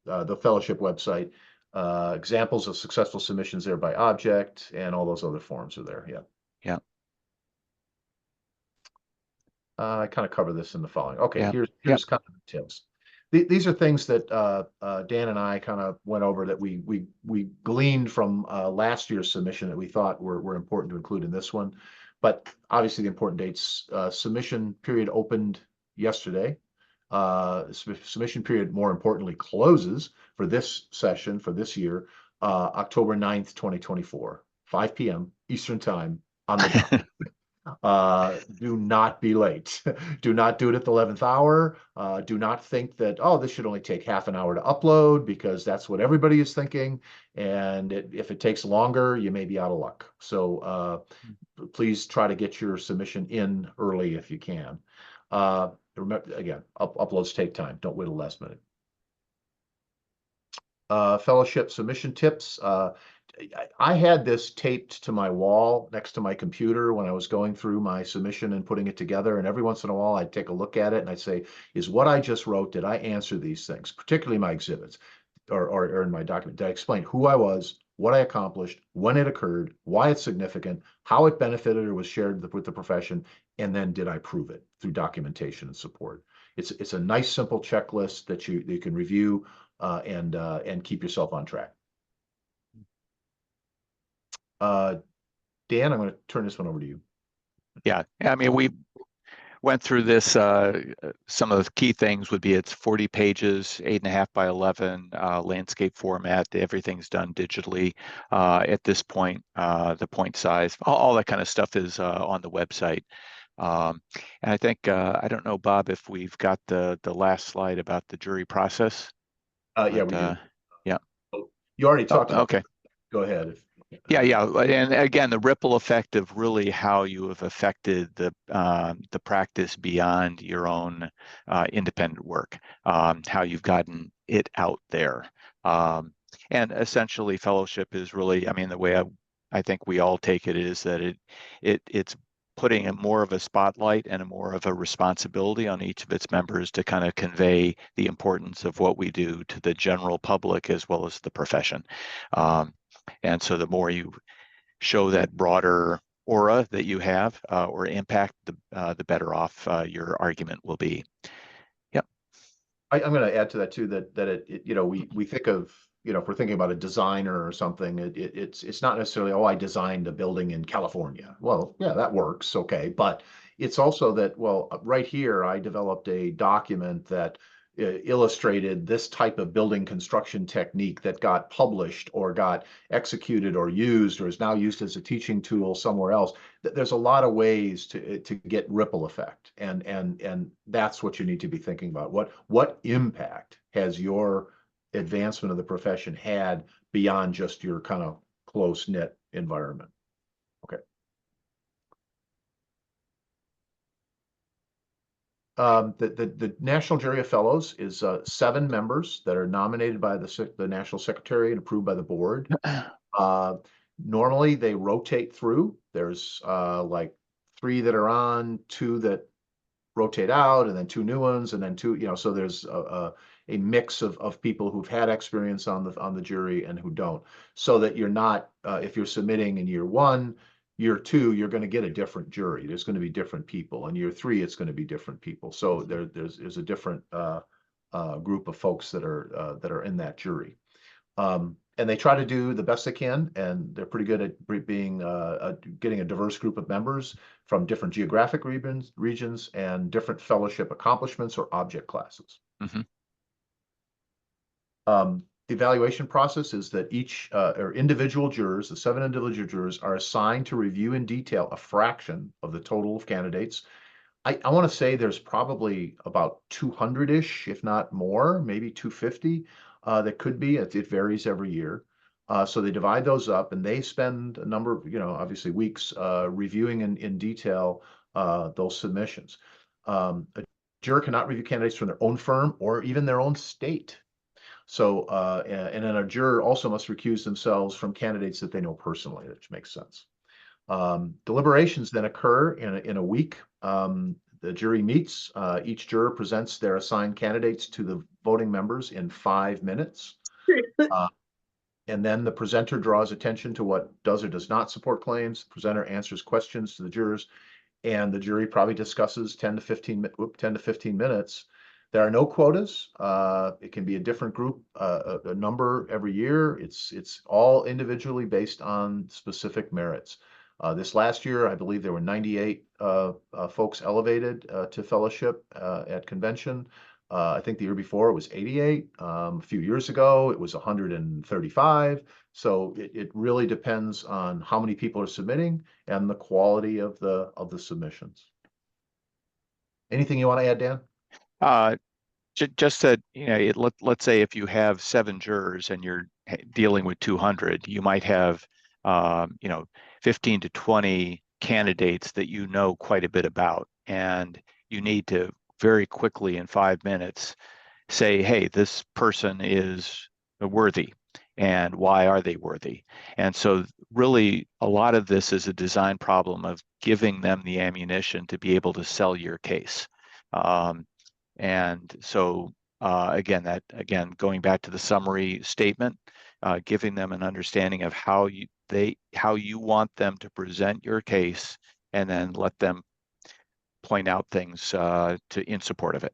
The fellowship website, examples of successful submissions there by object, and all those other forms are there. Yeah. Yeah. I kind of cover this in the following. Okay, Yeah. here's kind of the tips. These are things that Dan and I kind of went over that we gleaned from last year's submission that we thought were important to include in this one. But obviously the important dates, submission period opened yesterday. Submission period, more importantly, closes for this session for this year, October 9th, 2024, 5 p.m. Eastern time on the dot. Do not be late. Do not do it at the 11th hour. Do not think that, oh, this should only take half an hour to upload, because that's what everybody is thinking. And if it takes longer, you may be out of luck. So please try to get your submission in early if you can. Remember, again, uploads take time. Don't wait till the last minute. Fellowship submission tips. I had this taped to my wall next to my computer when I was going through my submission and putting it together. And every once in a while, I'd take a look at it and I'd say, is what I just wrote, did I answer these things, particularly my exhibits or in my document? Did I explain who I was, what I accomplished, when it occurred, why it's significant, how it benefited or was shared with the profession, and then did I prove it through documentation and support? It's a nice, simple checklist that you can review and keep yourself on track. Dan, I'm going to turn this one over to you. Yeah, I mean, we went through this. Some of the key things would be it's 40 pages, 8.5 by 11, landscape format. Everything's done digitally at this point. The point size, all that kind of stuff is on the website. And I think, I don't know, Bob, if we've got the last slide about the jury process. Yeah, we do. Yeah. You already talked about okay. It. Go ahead. Yeah, and again, the ripple effect of really how you have affected the practice beyond your own independent work, how you've gotten it out there, and essentially, fellowship is really, I mean, the way I think we all take it is that it's putting more of a spotlight and more of a responsibility on each of its members to kind of convey the importance of what we do to the general public as well as the profession. And so the more you show that broader aura that you have or impact, the better off your argument will be. Yep. I'm going to add to that too, that we think of, if we're thinking about a designer or something, it's not necessarily, oh, I designed a building in California. Well, yeah, that works. Okay. But it's also that, well, right here, I developed a document that illustrated this type of building construction technique that got published or got executed or used or is now used as a teaching tool somewhere else. There's a lot of ways to get ripple effect, and that's what you need to be thinking about. What impact has your advancement of the profession had beyond just your kind of close-knit environment? Okay. The National Jury of Fellows is 7 members that are nominated by the National Secretary and approved by the board. Normally they rotate through. There's like 3 that are on, 2 that rotate out, and then 2 new ones, and then 2, so there's a mix of people who've had experience on the jury and who don't, so that you're not, if you're submitting in year 1, year 2, you're going to get a different jury. There's going to be different people. In year 3, it's going to be different people. So there's a different group of folks that are in that jury. And they try to do the best they can, and they're pretty good at being getting a diverse group of members from different geographic regions and different fellowship accomplishments or object classes. Mm-hmm. the evaluation process is that each or individual jurors, the 7 individual jurors, are assigned to review in detail a fraction of the total of candidates. I want to say there's probably about 200-ish, if not more, maybe 250 that could be. It varies every year. So they divide those up and they spend a number of, obviously weeks reviewing in detail those submissions. A juror cannot review candidates from their own firm or even their own state. So, and then a juror also must recuse themselves from candidates that they know personally, which makes sense. Deliberations then occur in a week. The jury meets. Each juror presents their assigned candidates to the voting members in 5 minutes. And then the presenter draws attention to what does or does not support claims. The presenter answers questions to the jurors, and the jury probably discusses 10 to 15 minutes. There are no quotas. It can be a different group, a number every year. It's all individually based on specific merits. This last year, I believe there were 98 folks elevated to fellowship at convention. I think the year before it was 88. A few years ago, it was 135. So it really depends on how many people are submitting and the quality of the submissions. Anything you want to add, Dan? Just that, let's say if you have 7 jurors and you're dealing with 200, you might have 15 to 20 candidates that you know quite a bit about, and you need to very quickly in 5 minutes say, hey, this person is worthy, and why are they worthy? And so really a lot of this is a design problem of giving them the ammunition to be able to sell your case. And so again, going back to the summary statement, giving them an understanding of how you want them to present your case, and then let them point out things in support of it.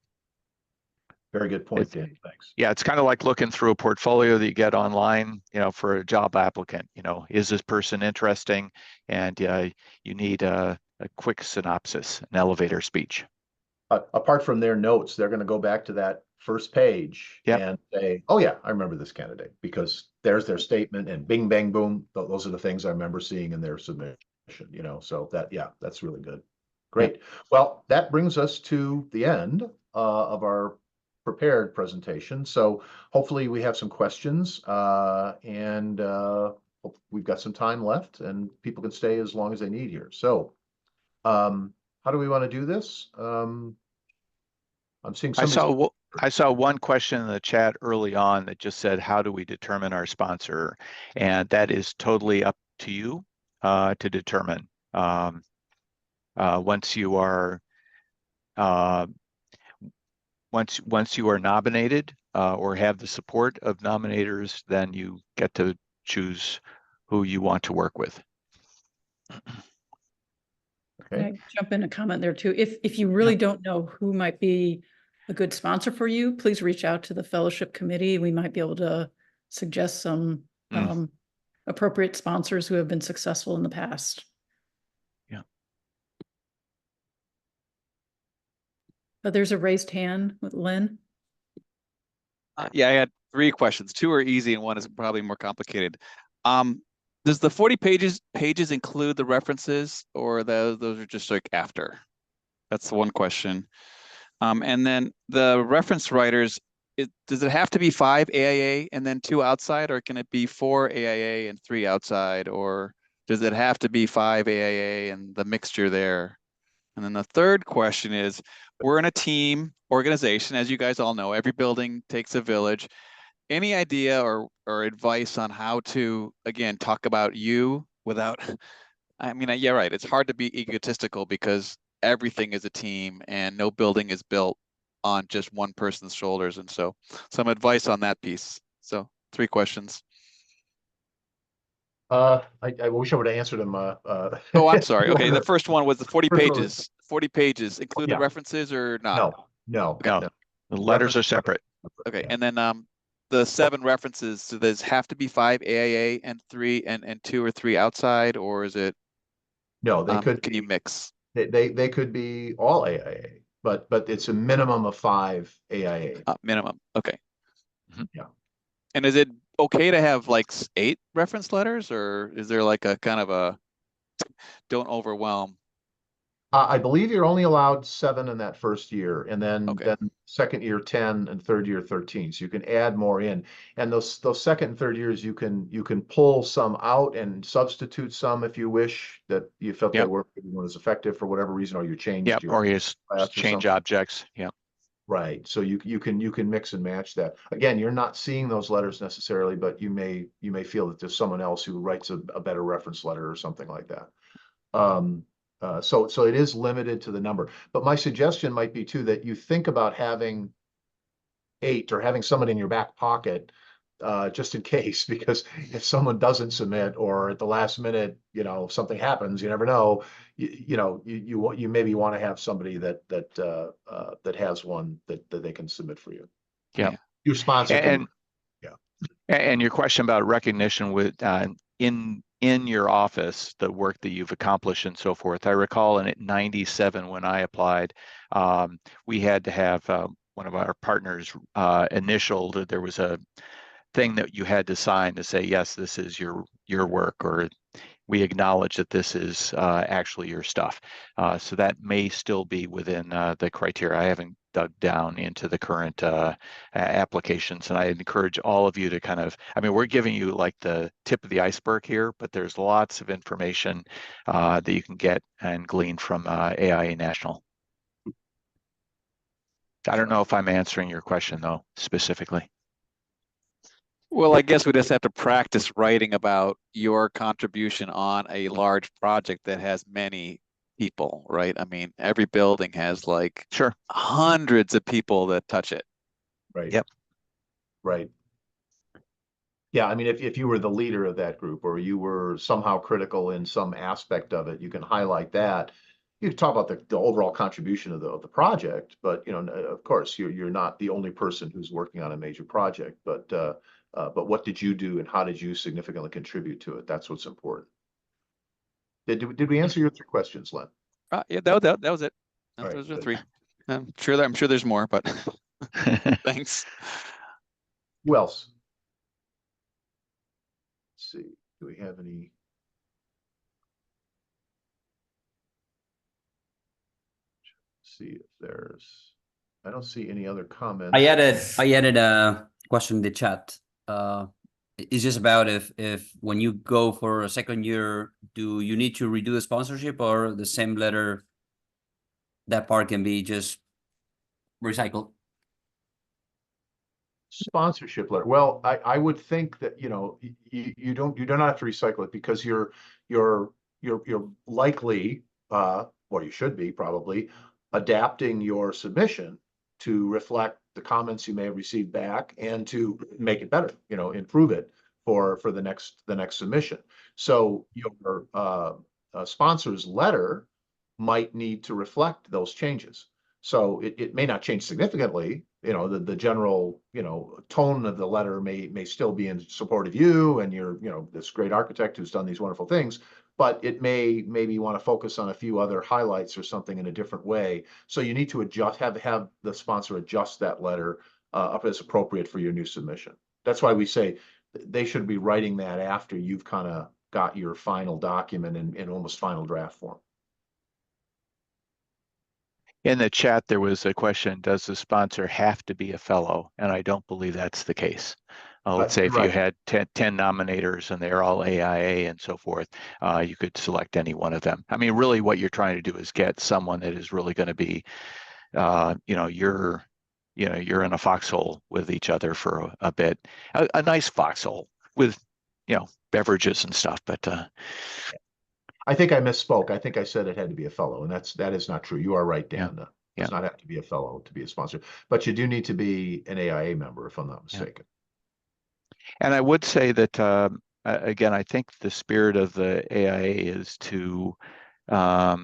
Very good point, Dan. Thanks. Yeah, it's kind of like looking through a portfolio that you get online, for a job applicant. Is this person interesting? And you need a quick synopsis, an elevator speech. Apart from their notes, they're going to go back to that first page and say, oh yeah, I remember this candidate, because there's their statement, and bing, bang, boom. Those are the things I remember seeing in their submission, so that's really good. Great. Yep. Well, that brings us to the end of our prepared presentation. So hopefully we have some questions and we've got some time left and people can stay as long as they need here. So how do we want to do this? I'm seeing I saw one question in the chat early on that just said, how do we determine our sponsor? And that is totally up to you to determine. Once you are nominated or have the support of nominators, then you get to choose who you want to work with. Okay. Can I jump in a comment there too? If you really don't know who might be a good sponsor for you, please reach out to the fellowship committee. We might be able to suggest some appropriate sponsors who have been successful in the past. Yeah. But there's a raised hand with Lynn. Yeah, I had 3 questions. 2 are easy and 1 is probably more complicated. Does the 40 pages include the references, or those are just like after? That's the 1 question. And then the reference writers, does it have to be 5 AIA and then 2 outside, or can it be 4 AIA and 3 outside, or does it have to be 5 AIA and the mixture there? And then the 3rd question is, we're in a team organization, as you guys all know. Every building takes a village. Any idea or advice on how to, again, talk about you without, I mean, yeah, right. It's hard to be egotistical because everything is a team and no building is built on just one person's shoulders. And so some advice on that piece. So 3 questions. I wish I would have answered them. Oh, I'm sorry. Okay, the first one was the 40 pages. 40 pages include the references or not? No. The letters are separate. Okay, and then the 7 references, do those have to be 5 AIA and 3 and 2 or 3 outside, or is it? No, they could. Can you mix? They could be all AIA, but it's a minimum of 5 AIA. Minimum. Okay. Yeah. And is it okay to have like 8 reference letters, or is there like a kind of a don't overwhelm? I believe you're only allowed 7 in that first year, and then Okay. second year 10, and third year 13. So you can add more in. And those second and third years, you can pull some out and substitute some if you wish, that you felt they Yep. weren't as effective for whatever reason, or you changed Yep. your Or you class or change something. objects. Yeah. Right. So you can mix and match that. Again, you're not seeing those letters necessarily, but you may feel that there's someone else who writes a better reference letter or something like that. So it is limited to the number. But my suggestion might be too that you think about having 8 or having someone in your back pocket, just in case, because if someone doesn't submit, or at the last minute, something happens, you never know. You maybe want to have somebody that has one that they can submit for you. Yeah. Your sponsor can. And and your question about recognition with in your office, the work that you've accomplished and so forth. I recall in '97 when I applied, we had to have one of our partners initial. There was a thing that you had to sign to say, yes, this is your work, or we acknowledge that this is actually your stuff. So that may still be within the criteria. I haven't dug down into the current applications, and I encourage all of you to kind of, I mean, we're giving you like the tip of the iceberg here, but there's lots of information that you can get and glean from AIA National. I don't know if I'm answering your question though, specifically. Well, I guess we just have to practice writing about your contribution on a large project that has many people, right? I mean, every building has like Sure. hundreds of people that touch it. Right. Yep. Right. Yeah, I mean, if you were the leader of that group, or you were somehow critical in some aspect of it, you can highlight that. You can talk about the overall contribution of the project, but of course, you're not the only person who's working on a major project. But what did you do, and how did you significantly contribute to it? That's what's important. Did we answer your 3 questions, Len? Yeah, that was it. All Those right, are good. 3. I'm sure there's more, but thanks. Who else? Let's see. Do we have any? See if there's. I don't see any other comments. I added a question in the chat. It's just about if when you go for a second year, do you need to redo the sponsorship, or the same letter, that part can be just recycled? Sponsorship letter. Well, I would think that you don't have to recycle it, because you're likely, or you should be probably, adapting your submission to reflect the comments you may have received back, and to make it better, improve it for the next submission. So your sponsor's letter might need to reflect those changes. So it may not change significantly. The general tone of the letter may still be in support of you, and you're this great architect who's done these wonderful things, but it maybe want to focus on a few other highlights or something in a different way. So you need to adjust, have the sponsor adjust that letter up as appropriate for your new submission. That's why we say they should be writing that after you've kind of got your final document in almost final draft form. In the chat, there was a question, does the sponsor have to be a fellow? And I don't believe that's the case. Let's say if you had 10 nominators and they're all AIA and so forth, you could select any one of them. I mean, really what you're trying to do is get someone that is really going to be, you're in a foxhole with each other for a bit, a nice foxhole with, beverages and stuff, but I think I misspoke. I think I said it had to be a fellow, and that is not true. You are right, Dan. Does not have to be a fellow to be a sponsor, but you do need to be an AIA member, if I'm not mistaken. And I would say that again, I think the spirit of the AIA is to not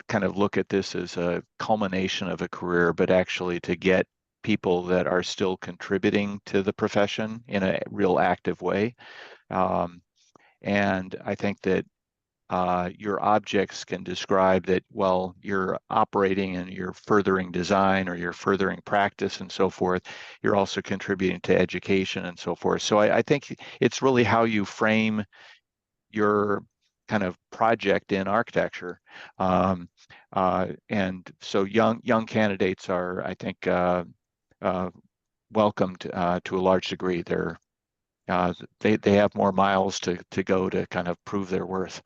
kind of look at this as a culmination of a career, but actually to get people that are still contributing to the profession in a real active way. And I think that your objects can describe that, well, you're operating and you're furthering design or you're furthering practice and so forth. You're also contributing to education and so forth. So I think it's really how you frame your kind of project in architecture. And so young candidates are, I think, welcomed to a large degree. They have more miles to go to kind of prove their worth.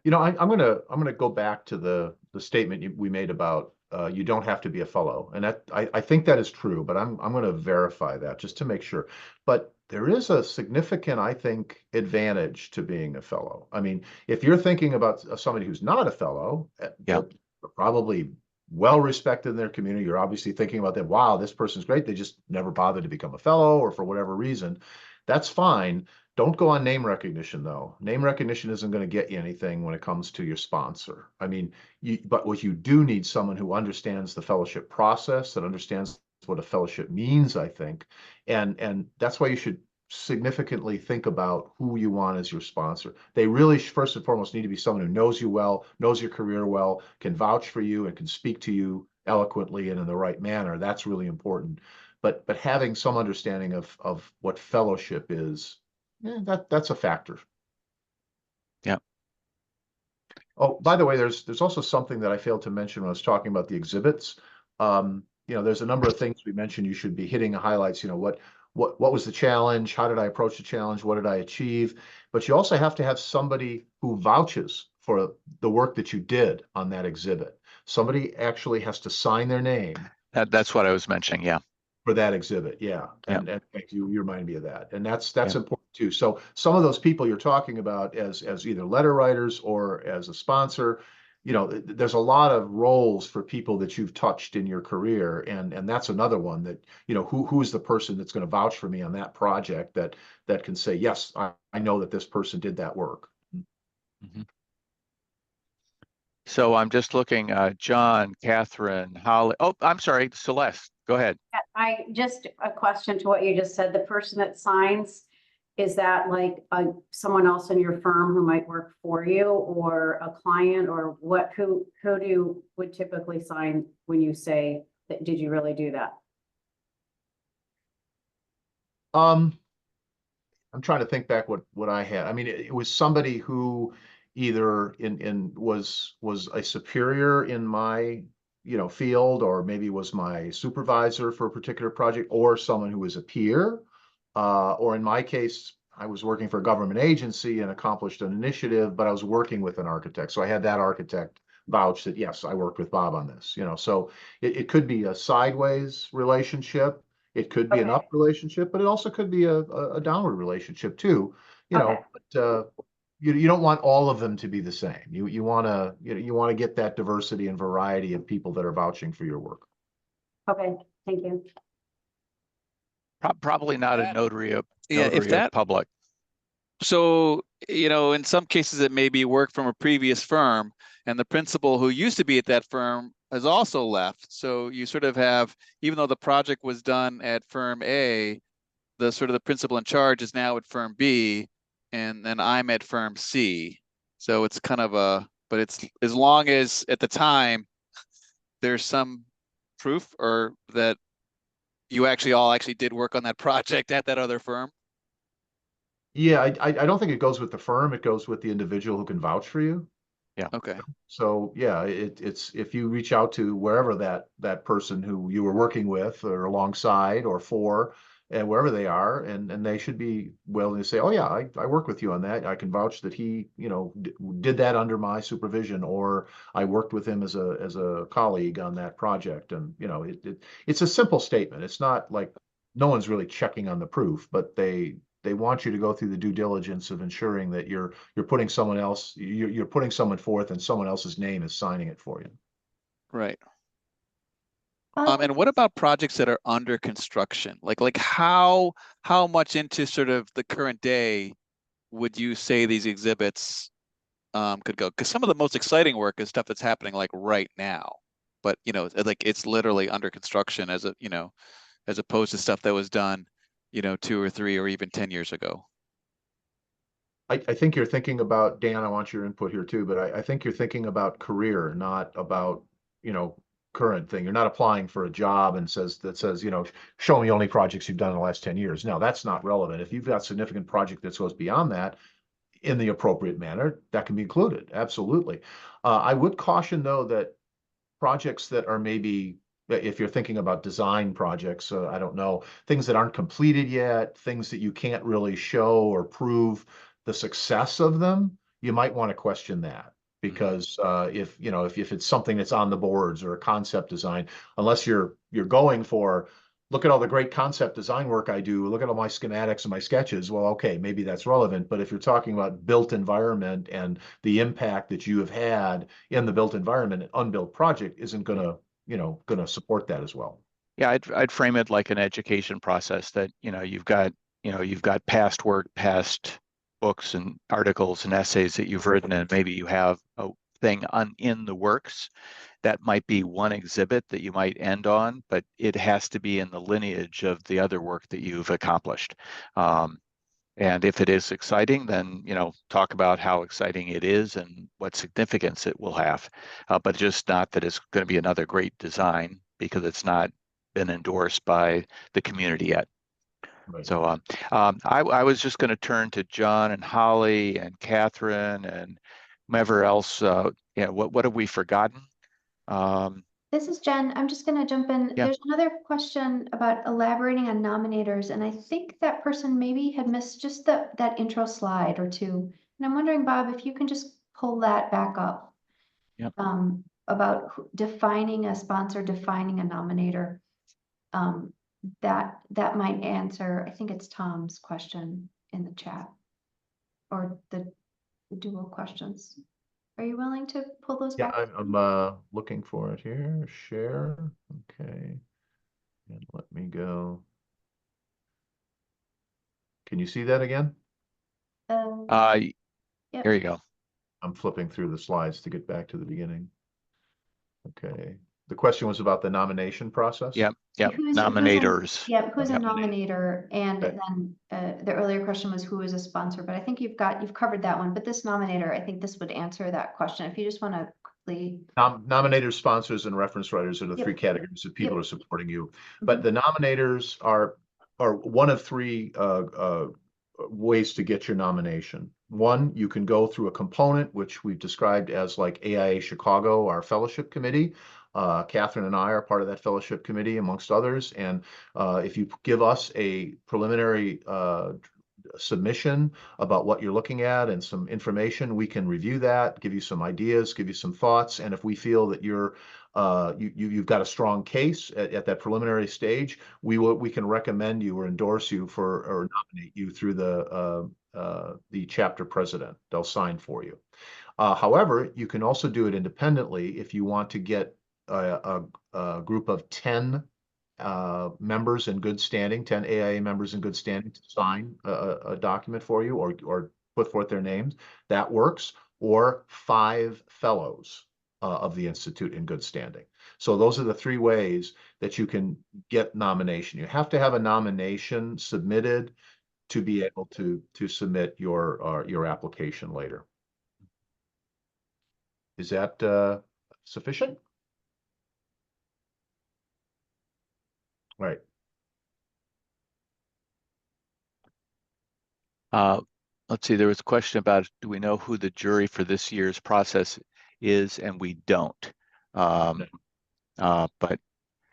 You know, I'm gonna go back to the statement we made about you don't have to be a fellow, and that I think that is true, but I'm going to verify that just to make sure. But there is a significant, I think, advantage to being a fellow. I mean, if you're thinking about somebody who's not a fellow, Yeah. they're probably well respected in their community. You're obviously thinking about them. Wow, this person's great. They just never bothered to become a fellow, or for whatever reason. That's fine. Don't go on name recognition, though. Name recognition isn't going to get you anything when it comes to your sponsor. I mean, but what you do need someone who understands the fellowship process, that understands what a fellowship means, I think. And that's why you should significantly think about who you want as your sponsor. They really, first and foremost, need to be someone who knows you well, knows your career well, can vouch for you, and can speak to you eloquently and in the right manner. That's really important. But having some understanding of what fellowship is, that's a factor. Yeah. Oh, by the way, there's also something that I failed to mention when I was talking about the exhibits. You know, there's a number of things we mentioned. You should be hitting the highlights. You know, what was the challenge? How did I approach the challenge? What did I achieve? But you also have to have somebody who vouches for the work that you did on that exhibit. Somebody actually has to sign their name That's what I was mentioning. Yeah. for that exhibit. Yeah. Yeah. And thank you. You remind me of that. And that's Yeah. important too. So some of those people you're talking about as either letter writers or as a sponsor, you know, there's a lot of roles for people that you've touched in your career. And that's another one that, you know, who's the person that's going to vouch for me on that project that can say, yes, I know that this person did that work. Mm-hmm. So I'm just looking, John, Catherine, Holly. Oh, I'm sorry, Celeste, go ahead. I just a question to what you just said. The person that signs, is that like someone else in your firm who might work for you, or a client, or what? Who would typically sign when you say that? Did you really do that? I'm trying to think back what I had. I mean, it was somebody who either was a superior in my, you know, field, or maybe was my supervisor for a particular project, or someone who was a peer, or in my case, I was working for a government agency and accomplished an initiative, but I was working with an architect. So I had that architect vouch that, yes, I worked with Bob on this, you know. So it could be a sideways relationship. It could be an up relationship, but it also could be a downward relationship too, you know. But you don't want all of them to be the same. You want to get that diversity and variety of people that are vouching for your work. Okay, thank you. Probably not a notary of public. So, you know, in some cases it may be work from a previous firm, and the principal who used to be at that firm has also left. So you sort of have, even though the project was done at firm A, the sort of the principal in charge is now at firm B, and then I'm at firm C. So it's kind of but it's as long as at the time there's some proof or that you all did work on that project at that other firm. Yeah, I don't think it goes with the firm. It goes with the individual who can vouch for you. Yeah. Okay. So yeah, it's if you reach out to wherever that person who you were working with or alongside or for, and wherever they are, and they should be willing to say, oh yeah, I work with you on that. I can vouch that he, you know, did that under my supervision, or I worked with him as a colleague on that project. And you know, it's a simple statement. It's not like no one's really checking on the proof, but they want you to go through the due diligence of ensuring that you're putting someone else, you're putting someone forth, and someone else's name is signing it for you. Right. And what about projects that are under construction? Like how much into sort of the current day would you say these exhibits could go? Because some of the most exciting work is stuff that's happening like right now, but you know, like it's literally under construction as opposed to stuff that was done, you know, 2 or 3 or even 10 years ago. I think you're thinking about, Dan, I want your input here too, but I think you're thinking about career, not about, current thing. You're not applying for a job and says, show me only projects you've done in the last 10 years. No, that's not relevant. If you've got significant project that goes beyond that in the appropriate manner, that can be included. Absolutely. I would caution though that projects that are maybe, if you're thinking about design projects, I don't know, things that aren't completed yet, things that you can't really show or prove the success of them, you might want to question that. Because if it's something that's on the boards or a concept design, unless you're going for, look at all the great concept design work I do, look at all my schematics and my sketches, well, okay, maybe that's relevant. But if you're talking about built environment and the impact that you have had in the built environment, an unbuilt project isn't gonna support that as well. Yeah, I'd frame it like an education process that, you've got past work, past books and articles and essays that you've written, and maybe you have a thing in the works. That might be one exhibit that you might end on, but it has to be in the lineage of the other work that you've accomplished. And if it is exciting, then, talk about how exciting it is and what significance it will have. But just not that it's going to be another great design because it's not been endorsed by the community yet. Right. So I was just going to turn to John and Holly and Catherine and whomever else. What have we forgotten? This is Jen. I'm just going to jump in. Yeah. There's another question about elaborating on nominators, and I think that person maybe had missed just that intro slide or two. And I'm wondering, Bob, if you can just pull that back up. Yep. About defining a sponsor, defining a nominator. That might answer, I think it's Tom's question in the chat, or the dual questions. Are you willing to pull those Yeah, back? I'm looking for it here. Share. Okay. And let me go. Can you see that again? Yep. Here you go. I'm flipping through the slides to get back to the beginning. Okay. The question was about the nomination process? Yep. Who's Nominators. who's a Yep. nominator? And Okay. then the earlier question was who is a sponsor, but I think you've covered that one. But this nominator, I think this would answer that question. If you just want to quickly. Nominators, sponsors, and reference writers are the Yep. three categories of people Yep. who are supporting you. But the nominators are one of three ways to get your nomination. One, you can go through a component, which we've described as like AIA Chicago, our fellowship committee. Catherine and I are part of that fellowship committee, amongst others. And if you give us a preliminary submission about what you're looking at and some information, we can review that, give you some ideas, give you some thoughts. And if we feel that you've got a strong case at that preliminary stage, we can recommend you or endorse you or nominate you through the chapter president. They'll sign for you. However, you can also do it independently if you want to get a group of 10 members in good standing, 10 AIA members in good standing to sign a document for you or put forth their names. That works. Or 5 fellows of the Institute in good standing. So those are the 3 ways that you can get nomination. You have to have a nomination submitted to be able to submit your application later. Is that sufficient? Right. Let's see, there was a question about, do we know who the jury for this year's process is? And we don't. But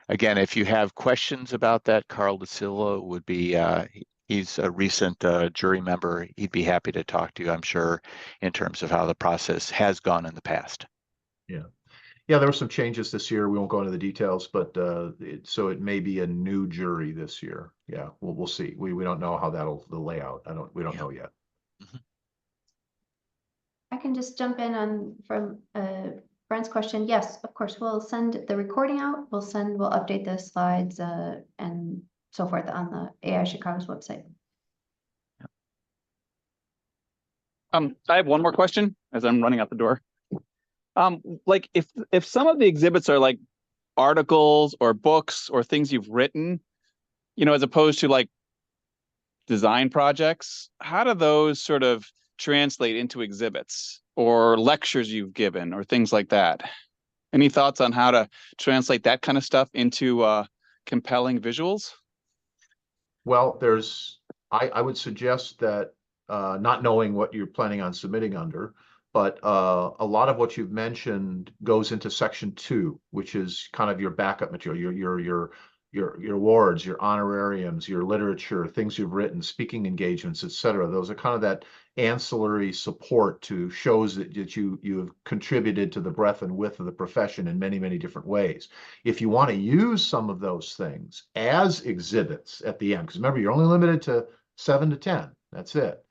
again, if you have questions about that, Carl DeSillo would be, he's a recent jury member. He'd be happy to talk to you, I'm sure, in terms of how the process has gone in the past. Yeah. Yeah, there were some changes this year. We won't go into the details, but so it may be a new jury this year. Yeah, we'll see. We don't know how the layout. We don't know yet. Mm-hmm. I can just jump in from Brent's question. Yes, of course, we'll send the recording out. We'll update the slides and so forth on the AI Chicago's website. I have one more question as I'm running out the door. Like if some of the exhibits are like articles or books or things you've written, as opposed to like design projects, how do those sort of translate into exhibits or lectures you've given or things like that? Any thoughts on how to translate that kind of stuff into compelling visuals? Well, I would suggest that, not knowing what you're planning on submitting under, but a lot of what you've mentioned goes into section 2, which is kind of your backup material, your awards, your honorariums, your literature, things you've written, speaking engagements, etc. Those are kind of that ancillary support to shows that you have contributed to the breadth and width of the profession in many, many different ways. If you want to use some of those things as exhibits at the end, because remember, you're only limited to 7 to 10. That's it.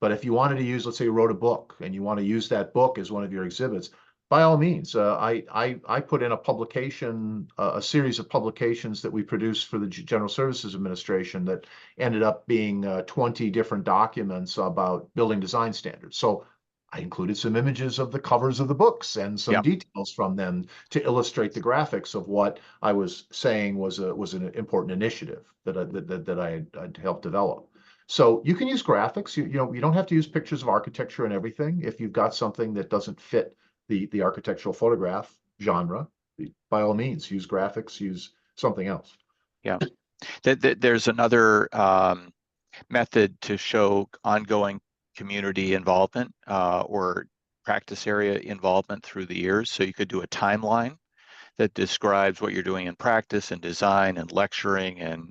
But if you wanted to use, let's say you wrote a book and you want to use that book as one of your exhibits, by all means, I put in a publication, a series of publications that we produced for the General Services Administration that ended up being 20 different documents about building design standards. So I included some images of the covers of the books and some details from them to illustrate the graphics of what I was saying was an important initiative that I'd helped develop. So you can use graphics. You don't have to use pictures of architecture and everything. If you've got something that doesn't fit the architectural photograph genre, by all means, use graphics, use something else. Yeah. There's another method to show ongoing community involvement or practice area involvement through the years. So you could do a timeline that describes what you're doing in practice and design and lecturing and,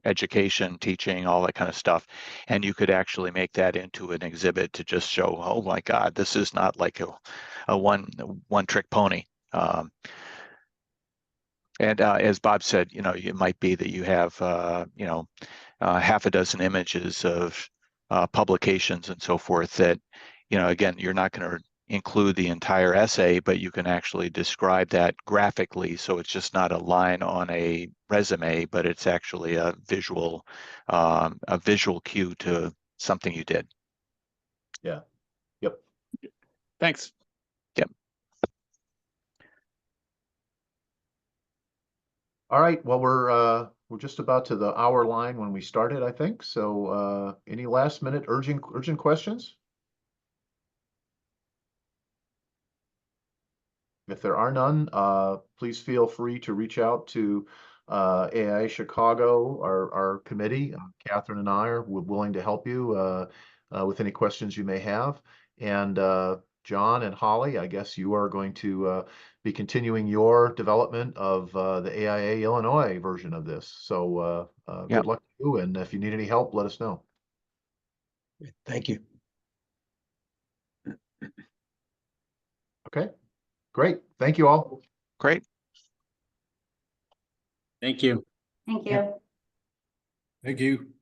education, teaching, all that kind of stuff. And you could actually make that into an exhibit to just show, oh my God, this is not like a one trick pony. And as Bob said, it might be that you have, half a dozen images of publications and so forth that, again, you're not going to include the entire essay, but you can actually describe that graphically. So it's just not a line on a resume, but it's actually a visual cue to something you did. Yeah. Yep. Thanks. Yep. All right. Well, we're just about to the hour line when we started, I think. So any last minute urgent questions? If there are none, please feel free to reach out to AIA Chicago, our committee. Catherine and I are willing to help you with any questions you may have. And John and Holly, I guess you are going to be continuing your development of the AIA Illinois version of this. So good luck to you. And if you need any help, let us know. Thank you. Okay. Great. Thank you all. Great. Thank you. Thank you. Thank you.